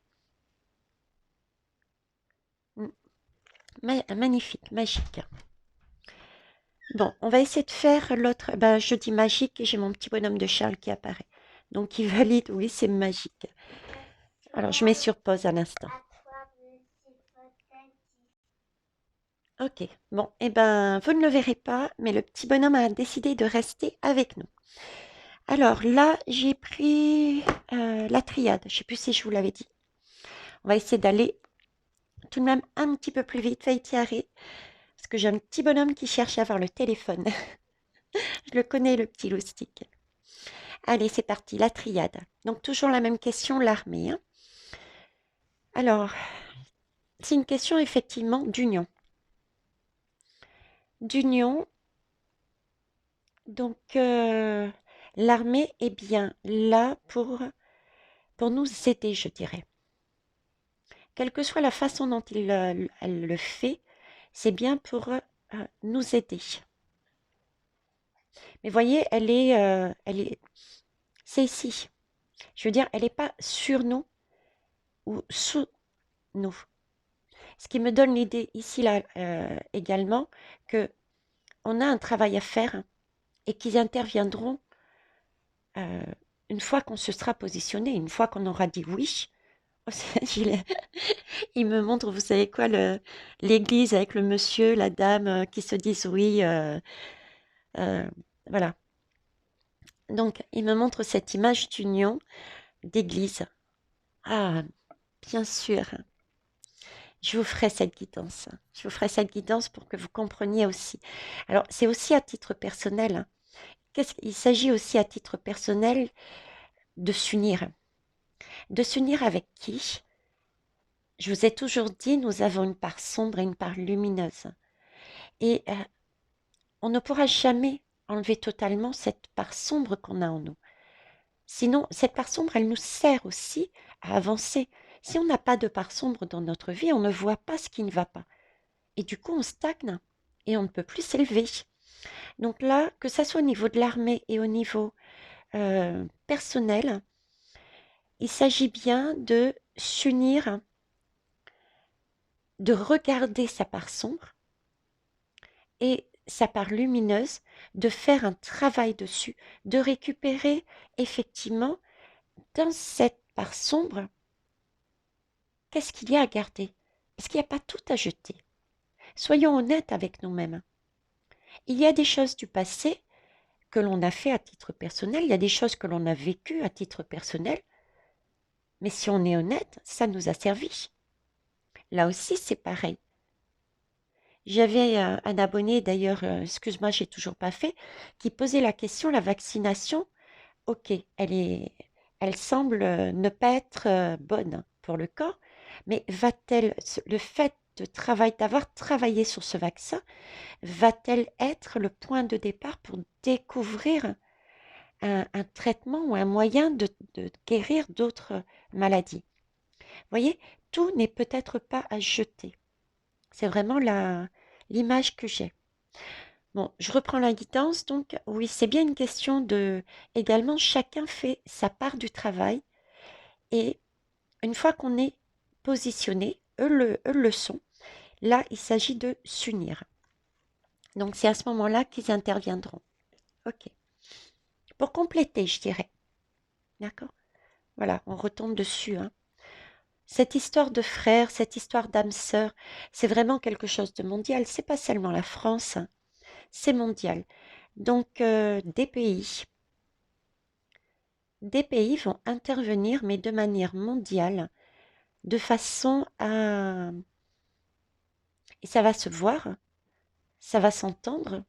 Magnifique, magique. Bon, on va essayer de faire l'autre. Ben, je dis magique et j'ai mon petit bonhomme de Charles qui apparaît. Donc, il valide, oui, c'est magique. Alors, je mets sur pause un instant. Ok, bon, eh ben, vous ne le verrez pas, mais le petit bonhomme a décidé de rester avec nous. Alors là, j'ai pris la triade. Je ne sais plus si je vous l'avais dit. On va essayer d'aller tout de même un petit peu plus vite, Faïtiaré, parce que j'ai un petit bonhomme qui cherche à avoir le téléphone. Je le connais, le petit loustic. Allez, c'est parti, la triade. Donc, toujours la même question, l'armée, hein. Alors, c'est une question effectivement d'union. D'union, donc l'armée est bien là pour nous aider, je dirais. Quelle que soit la façon dont elle le fait, c'est bien pour nous aider. Mais voyez, c'est ici. Je veux dire, elle n'est pas sur nous ou sous nous. Ce qui me donne l'idée ici, là, également, que on a un travail à faire et qu'ils interviendront euh, une fois qu'on se sera positionné, une fois qu'on aura dit oui. Il me montre, vous savez quoi, l'église avec le monsieur, la dame qui se disent oui. Euh, voilà. Donc, il me montre cette image d'union d'église. Ah, bien sûr. Je vous ferai cette guidance. Je vous ferai cette guidance pour que vous compreniez aussi. Alors, c'est aussi à titre personnel, hein. Il s'agit aussi à titre personnel de s'unir. De s'unir avec qui? Je vous ai toujours dit, nous avons une part sombre et une part lumineuse. Et on ne pourra jamais enlever totalement cette part sombre qu'on a en nous. Sinon, cette part sombre, elle nous sert aussi à avancer. Si on n'a pas de part sombre dans notre vie, on ne voit pas ce qui ne va pas. Et du coup, on stagne et on ne peut plus s'élever. Donc là, que ça soit au niveau de l'armée et au niveau personnel, il s'agit bien de s'unir, de regarder sa part sombre et sa part lumineuse, de faire un travail dessus, de récupérer effectivement dans cette part sombre, qu'est-ce qu'il y a à garder? Parce qu'il n'y a pas tout à jeter. Soyons honnêtes avec nous-mêmes. Il y a des choses du passé que l'on a fait à titre personnel, il y a des choses que l'on a vécues à titre personnel, mais si on est honnête, ça nous a servi. Là aussi, c'est pareil. J'avais un abonné, d'ailleurs, excuse-moi, j'ai toujours pas fait, qui posait la question, la vaccination, ok, elle semble ne pas être bonne pour le corps, mais le fait d'avoir travaillé sur ce vaccin, va-t-elle être le point de départ pour découvrir un traitement ou un moyen de guérir d'autres maladies? Vous voyez, tout n'est peut-être pas à jeter. C'est vraiment l'image que j'ai. Bon, je reprends la guidance. Donc, oui, c'est bien une question de... Également, chacun fait sa part du travail. Et une fois qu'on est positionné, eux le sont, là, il s'agit de s'unir. Donc, c'est à ce moment-là qu'ils interviendront. OK. Pour compléter, je dirais. D'accord? Voilà, on retombe dessus, hein. Cette histoire de frères, cette histoire d'âme sœur, c'est vraiment quelque chose de mondial. C'est pas seulement la France, hein, c'est mondial. Donc, des pays vont intervenir, mais de manière mondiale, de façon à... Et ça va se voir, ça va s'entendre,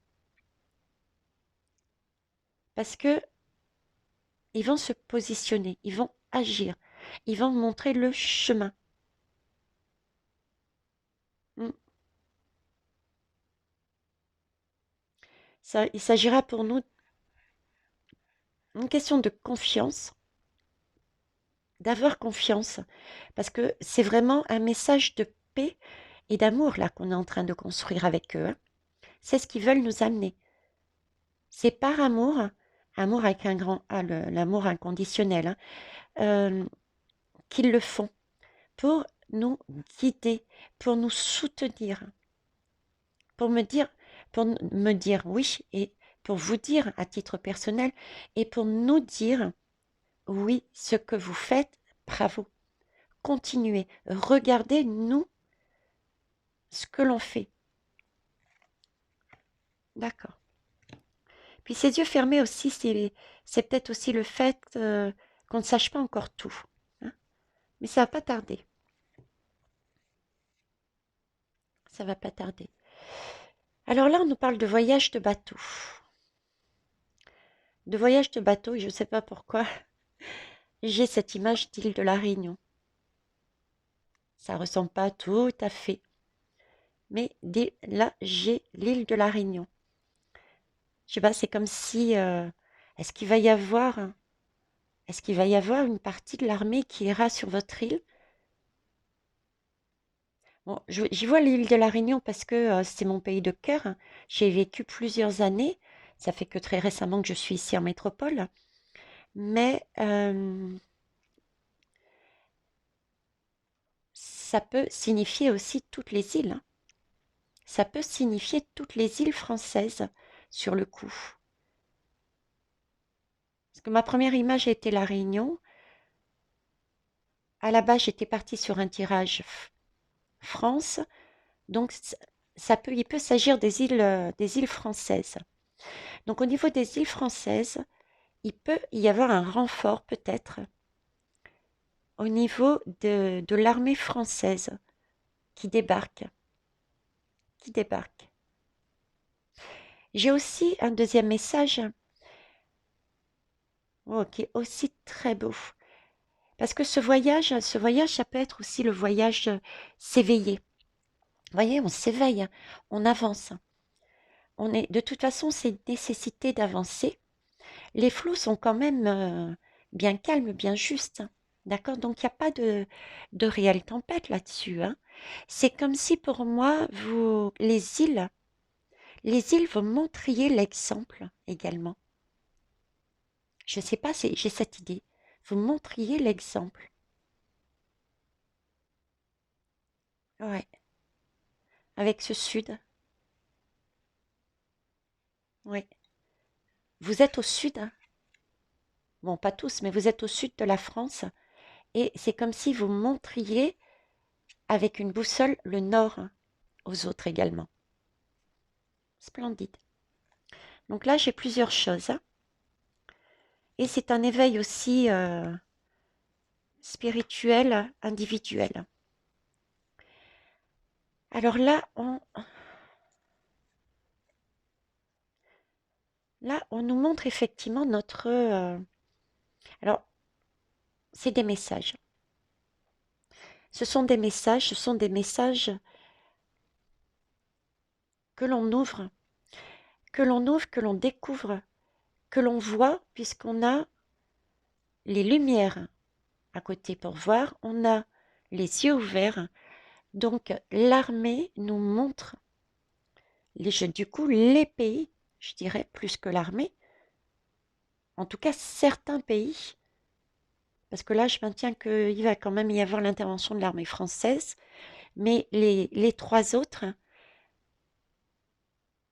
parce que ils vont se positionner, ils vont agir, ils vont montrer le chemin. Mm. Ça, il s'agira pour nous une question de confiance, d'avoir confiance, parce que c'est vraiment un message de paix et d'amour là qu'on est en train de construire avec eux, hein. C'est ce qu'ils veulent nous amener. C'est par amour, amour avec un grand A, l'amour inconditionnel, hein, euh, qu'ils le font pour nous guider, pour nous soutenir, pour me dire, pour me dire oui et pour vous dire à titre personnel et pour nous dire oui, ce que vous faites, bravo, continuez, regardez nous ce que l'on fait. D'accord. Puis ces yeux fermés aussi, c'est peut-être aussi le fait qu'on ne sache pas encore tout, hein. Mais ça va pas tarder. Ça va pas tarder. Alors là, on nous parle de voyage de bateau. De voyage de bateau, et je ne sais pas pourquoi, j'ai cette image d'île de la Réunion. Ça ressemble pas tout à fait. Mais là, j'ai l'île de la Réunion. Je sais pas, c'est comme si... est-ce qu'il va y avoir... Est-ce qu'il va y avoir une partie de l'armée qui ira sur votre île? Bon, j'y vois l'île de la Réunion parce que c'est mon pays de cœur, hein. J'y ai vécu plusieurs années. Ça fait que très récemment que je suis ici en métropole. Mais ça peut signifier aussi toutes les îles, hein. Ça peut signifier toutes les îles françaises sur le coup. Parce que ma première image a été la Réunion. À la base, j'étais partie sur un tirage France. Donc, il peut s'agir des îles françaises. Donc, au niveau des îles françaises, il peut y avoir un renfort peut-être au niveau de l'armée française qui débarque, qui débarque. J'ai aussi un deuxième message, oh, qui est aussi très beau. Parce que ce voyage, ça peut être aussi le voyage s'éveiller. Vous voyez, on s'éveille, hein, on avance. De toute façon, c'est une nécessité d'avancer. Les flots sont quand même bien calmes, bien justes, hein. D'accord? Donc, il n'y a pas de réelle tempête là-dessus, hein. C'est comme si pour moi, les îles, vous montriez l'exemple également. Je ne sais pas, j'ai cette idée. Vous montriez l'exemple. Ouais. Avec ce sud. Oui. Vous êtes au sud, hein. Bon, pas tous, mais vous êtes au sud de la France. Et c'est comme si vous montriez avec une boussole le nord, hein, aux autres également. Splendide. Donc là, j'ai plusieurs choses, hein. Et c'est un éveil aussi spirituel, individuel. Alors là, Là, on nous montre effectivement notre... alors, c'est des messages. Ce sont des messages que l'on ouvre, que l'on découvre, que l'on voit, puisqu'on a les lumières à côté pour voir, on a les yeux ouverts. Donc, l'armée nous montre, du coup, les pays, je dirais, plus que l'armée, en tout cas certains pays, parce que là, je maintiens qu'il va quand même y avoir l'intervention de l'armée française, mais les trois autres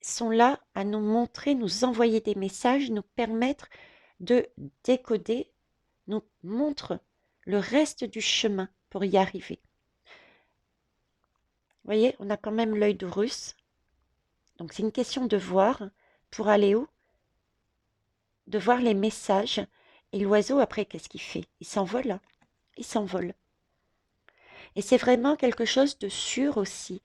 sont là à nous montrer, nous envoyer des messages, nous permettre de décoder, nous montrent le reste du chemin pour y arriver. Vous voyez, on a quand même l'œil d'Horus, donc c'est une question de voir pour aller où, de voir les messages. Et l'oiseau, après, qu'est-ce qu'il fait? Il s'envole, hein. Il s'envole. Et c'est vraiment quelque chose de sûr aussi,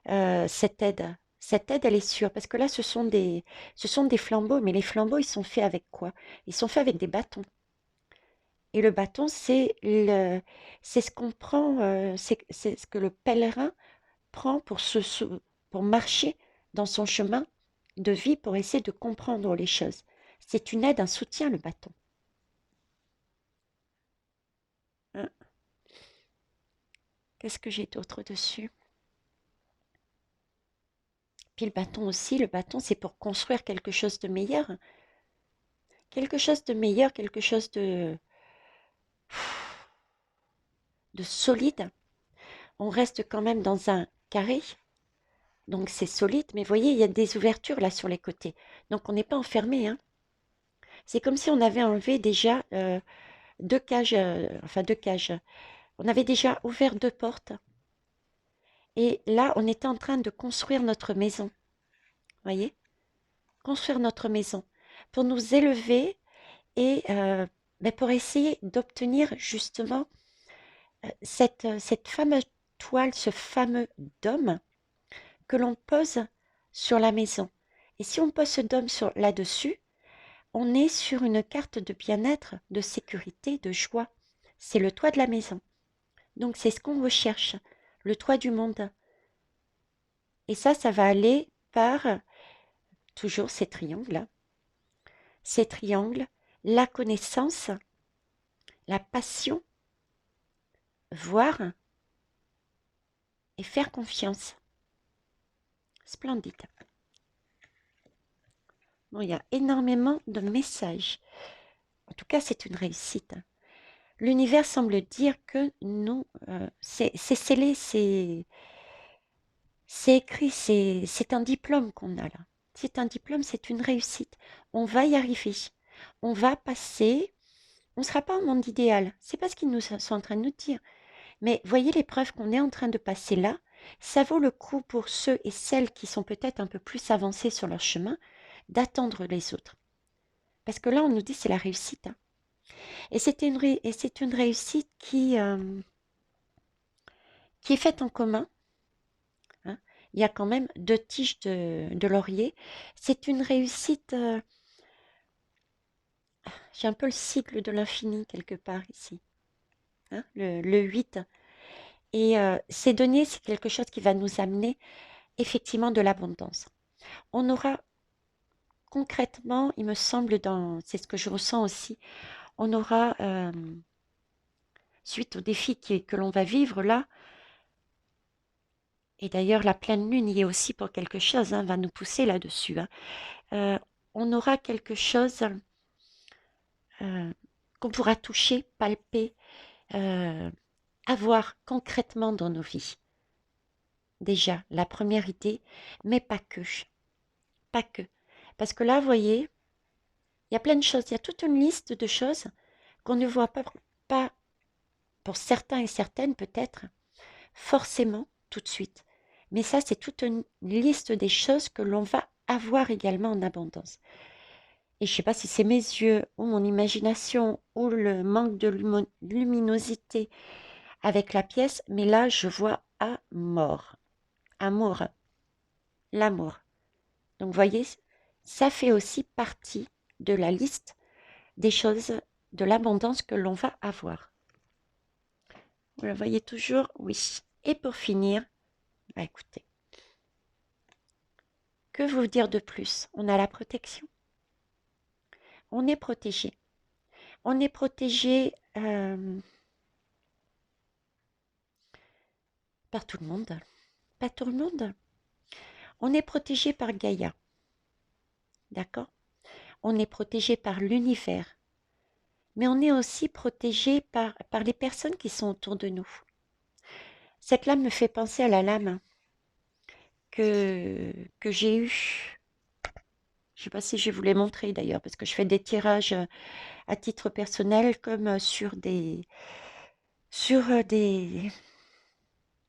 cette aide. Cette aide, elle est sûre, parce que là, ce sont des flambeaux, mais les flambeaux, ils sont faits avec quoi? Ils sont faits avec des bâtons. Et le bâton, c'est ce qu'on prend, c'est ce que le pèlerin prend pour pour marcher dans son chemin de vie, pour essayer de comprendre les choses. C'est une aide, un soutien, le bâton. Hein. Qu'est-ce que j'ai d'autre dessus? Puis le bâton, c'est pour construire quelque chose de meilleur. Quelque chose de meilleur, quelque chose de solide. On reste quand même dans un carré, donc c'est solide, mais vous voyez, il y a des ouvertures là sur les côtés. Donc on n'est pas enfermé, hein. C'est comme si on avait enlevé déjà deux cages, enfin deux cages. On avait déjà ouvert deux portes. Et là, on était en train de construire notre maison. Vous voyez? Construire notre maison. Pour nous élever et ben, pour essayer d'obtenir justement cette fameuse toile, ce fameux dôme que l'on pose sur la maison. Et si on pose ce dôme là-dessus, on est sur une carte de bien-être, de sécurité, de joie. C'est le toit de la maison. Donc c'est ce qu'on recherche, le toit du monde. Et ça va aller par toujours ces triangles. Ces triangles, la connaissance, la passion, voir et faire confiance. Splendide. Bon, il y a énormément de messages. En tout cas, c'est une réussite. L'univers semble dire que nous, c'est scellé, c'est écrit, c'est un diplôme qu'on a là. C'est un diplôme, c'est une réussite. On va y arriver. On va passer. On ne sera pas au monde idéal. C'est pas ce qu'ils nous sont en train de nous dire. Mais voyez l'épreuve qu'on est en train de passer là. Ça vaut le coup pour ceux et celles qui sont peut-être un peu plus avancés sur leur chemin d'attendre les autres. Parce que là, on nous dit c'est la réussite, hein. Et c'est une réussite qui est faite en commun, hein. Il y a quand même deux tiges de laurier. C'est une réussite, j'ai un peu le cycle de l'infini quelque part ici, hein, le 8. Et ces deniers, c'est quelque chose qui va nous amener effectivement de l'abondance. On aura concrètement, il me semble, c'est ce que je ressens aussi, on aura, suite au défi que l'on va vivre là, et d'ailleurs la pleine lune y est aussi pour quelque chose, hein, va nous pousser là-dessus, hein. On aura quelque chose euh, qu'on pourra toucher, palper, euh, avoir concrètement dans nos vies. Déjà, la première idée, mais pas que. Pas que. Parce que là, vous voyez, il y a plein de choses, il y a toute une liste de choses qu'on ne voit pas pour certains et certaines peut-être, forcément tout de suite. Mais ça, c'est toute une liste des choses que l'on va avoir également en abondance. Et je ne sais pas si c'est mes yeux ou mon imagination ou le manque de luminosité avec la pièce, mais là, je vois à mort. Amour, l'amour. Donc, vous voyez, ça fait aussi partie de la liste des choses de l'abondance que l'on va avoir. Vous le voyez toujours? Oui. Et pour finir, bah écoutez, que vous dire de plus? On a la protection. On est protégé. On est protégé par tout le monde. Pas tout le monde. On est protégé par Gaïa. D'accord? On est protégé par l'univers. Mais on est aussi protégé par les personnes qui sont autour de nous. Cette lame me fait penser à la lame que j'ai eue. Je ne sais pas si je vous l'ai montré d'ailleurs, parce que je fais des tirages à titre personnel comme sur des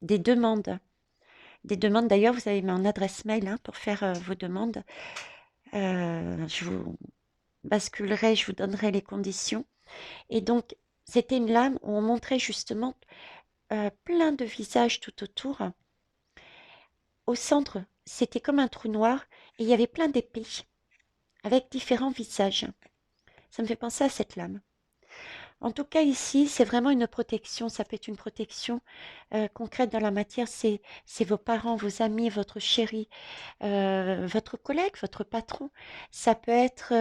demandes. Des demandes, d'ailleurs, vous avez mon adresse mail hein, pour faire vos demandes. Je vous basculerai, je vous donnerai les conditions. Et donc, c'était une lame où on montrait justement plein de visages tout autour. Au centre, c'était comme un trou noir et il y avait plein d'épées avec différents visages. Ça me fait penser à cette lame. En tout cas, ici, c'est vraiment une protection. Ça peut être une protection concrète dans la matière. C'est vos parents, vos amis, votre chéri, votre collègue, votre patron. Ça peut être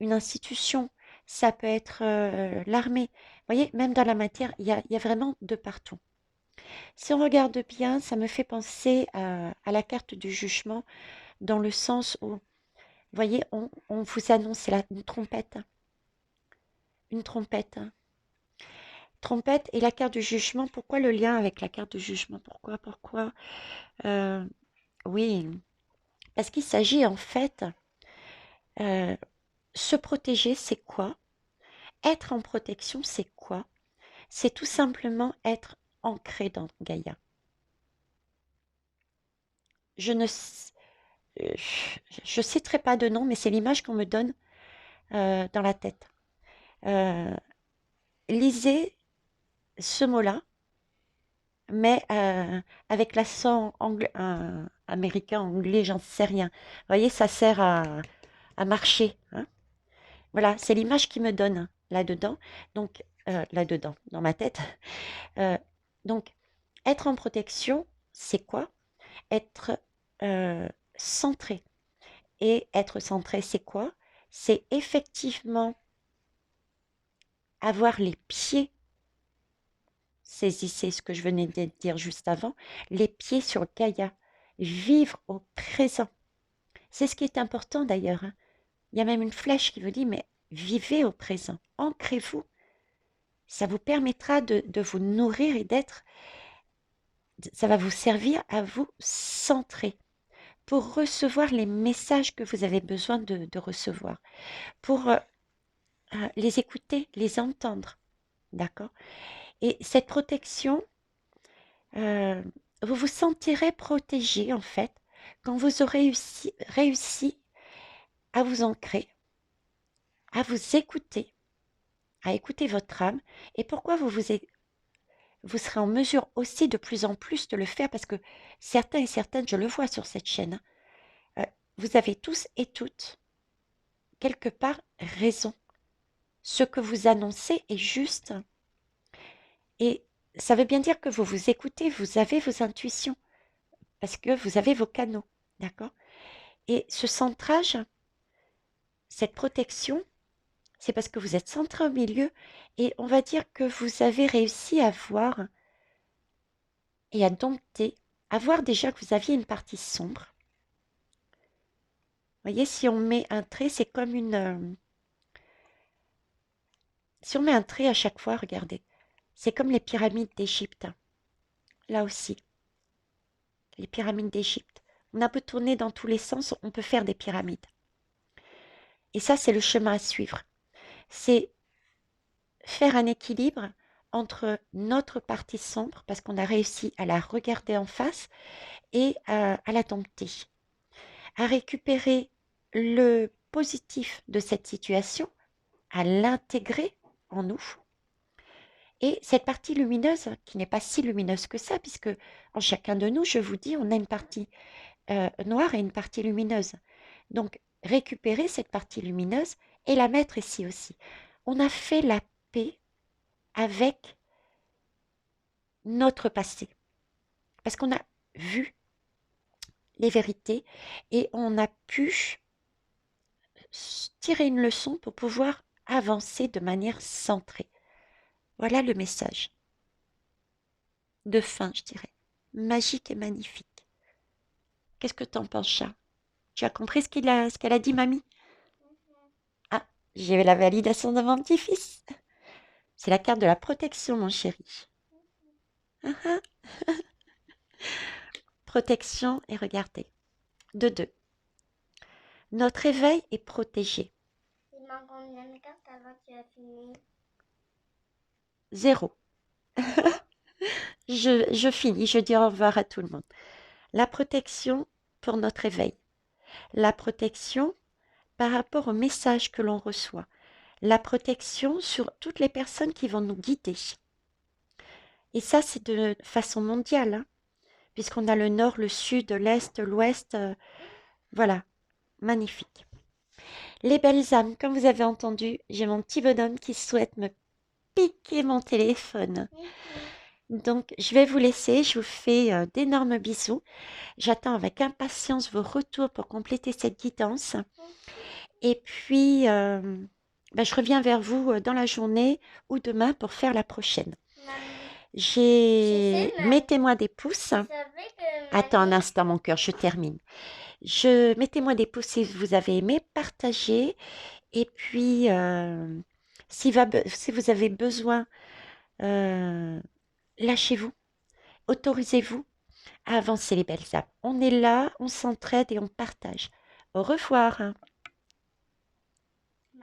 une institution. Ça peut être l'armée. Vous voyez, même dans la matière, il y a vraiment de partout. Si on regarde bien, ça me fait penser à la carte du jugement dans le sens où, vous voyez, on vous annonce, c'est une trompette. Une trompette. Trompette et la carte du jugement. Pourquoi le lien avec la carte du jugement? Pourquoi Euh, Oui, parce qu'il s'agit en fait, euh, se protéger, c'est quoi? Être en protection, c'est quoi? C'est tout simplement être ancré dans Gaïa. Je ne euh, je citerai pas de nom, mais c'est l'image qu'on me donne dans la tête. Euh, Lisez ce mot-là, mais avec l'accent américain, anglais, j'en sais rien. Vous voyez, ça sert à marcher. Hein. Voilà, c'est l'image qui me donne là-dedans. Donc, là-dedans, dans ma tête. Euh, donc, être en protection, c'est quoi? Être centré. Et être centré, c'est quoi? C'est effectivement avoir les pieds, saisissez ce que je venais de dire juste avant, les pieds sur Gaïa, vivre au présent. C'est ce qui est important d'ailleurs. Hein. Il y a même une flèche qui vous dit, mais vivez au présent, ancrez-vous. Ça vous permettra de vous nourrir et ça va vous servir à vous centrer pour recevoir les messages que vous avez besoin de recevoir, pour les écouter, les entendre. D'accord? Et cette protection, euh, vous vous sentirez protégé en fait quand vous aurez réussi à vous ancrer, à vous écouter, à écouter votre âme. Et pourquoi vous serez en mesure aussi de plus en plus de le faire parce que certains et certaines, je le vois sur cette chaîne, vous avez tous et toutes quelque part raison. Ce que vous annoncez est juste. Et ça veut bien dire que vous vous écoutez, vous avez vos intuitions, parce que vous avez vos canaux, d'accord? Et ce centrage, cette protection, c'est parce que vous êtes centré au milieu et on va dire que vous avez réussi à voir et à dompter, à voir déjà que vous aviez une partie sombre. Vous voyez, si on met un trait, c'est comme si on met un trait à chaque fois, regardez, c'est comme les pyramides d'Égypte. Là aussi, les pyramides d'Égypte. On a beau tourner dans tous les sens, on peut faire des pyramides. Et ça, c'est le chemin à suivre. C'est faire un équilibre entre notre partie sombre, parce qu'on a réussi à la regarder en face, et à la dompter, à récupérer le positif de cette situation, à l'intégrer en nous, et cette partie lumineuse, qui n'est pas si lumineuse que ça, puisque en chacun de nous, je vous dis, on a une partie noire et une partie lumineuse. Donc, récupérer cette partie lumineuse et la mettre ici aussi. On a fait la paix avec notre passé. Parce qu'on a vu les vérités et on a pu tirer une leçon pour pouvoir avancer de manière centrée. Voilà le message de fin, je dirais. Magique et magnifique. Qu'est-ce que t'en penses, chat? Tu as compris ce qu'elle a dit, mamie? Ah, j'ai la validation de mon petit-fils. C'est la carte de la protection, mon chéri. Ah, ah. Protection et regardez. De deux. Notre éveil est protégé. Il manque combien de cartes avant que tu as fini? 0. Je finis, je dis au revoir à tout le monde. La protection pour notre éveil. La protection par rapport au message que l'on reçoit. La protection sur toutes les personnes qui vont nous guider. Et ça, c'est de façon mondiale, hein, puisqu'on a le nord, le sud, l'est, l'ouest. Voilà, magnifique. Les belles âmes, comme vous avez entendu, j'ai mon petit bonhomme qui souhaite me piquer mon téléphone. Donc, je vais vous laisser. Je vous fais d'énormes bisous. J'attends avec impatience vos retours pour compléter cette guidance. Et puis, je reviens vers vous dans la journée ou demain pour faire la prochaine. Mettez-moi des pouces. Attends un instant, mon cœur, je termine. Mettez-moi des pouces si vous avez aimé, partagez. Et puis, si vous avez besoin, lâchez-vous, autorisez-vous à avancer les belles âmes. On est là, on s'entraide et on partage. Au revoir.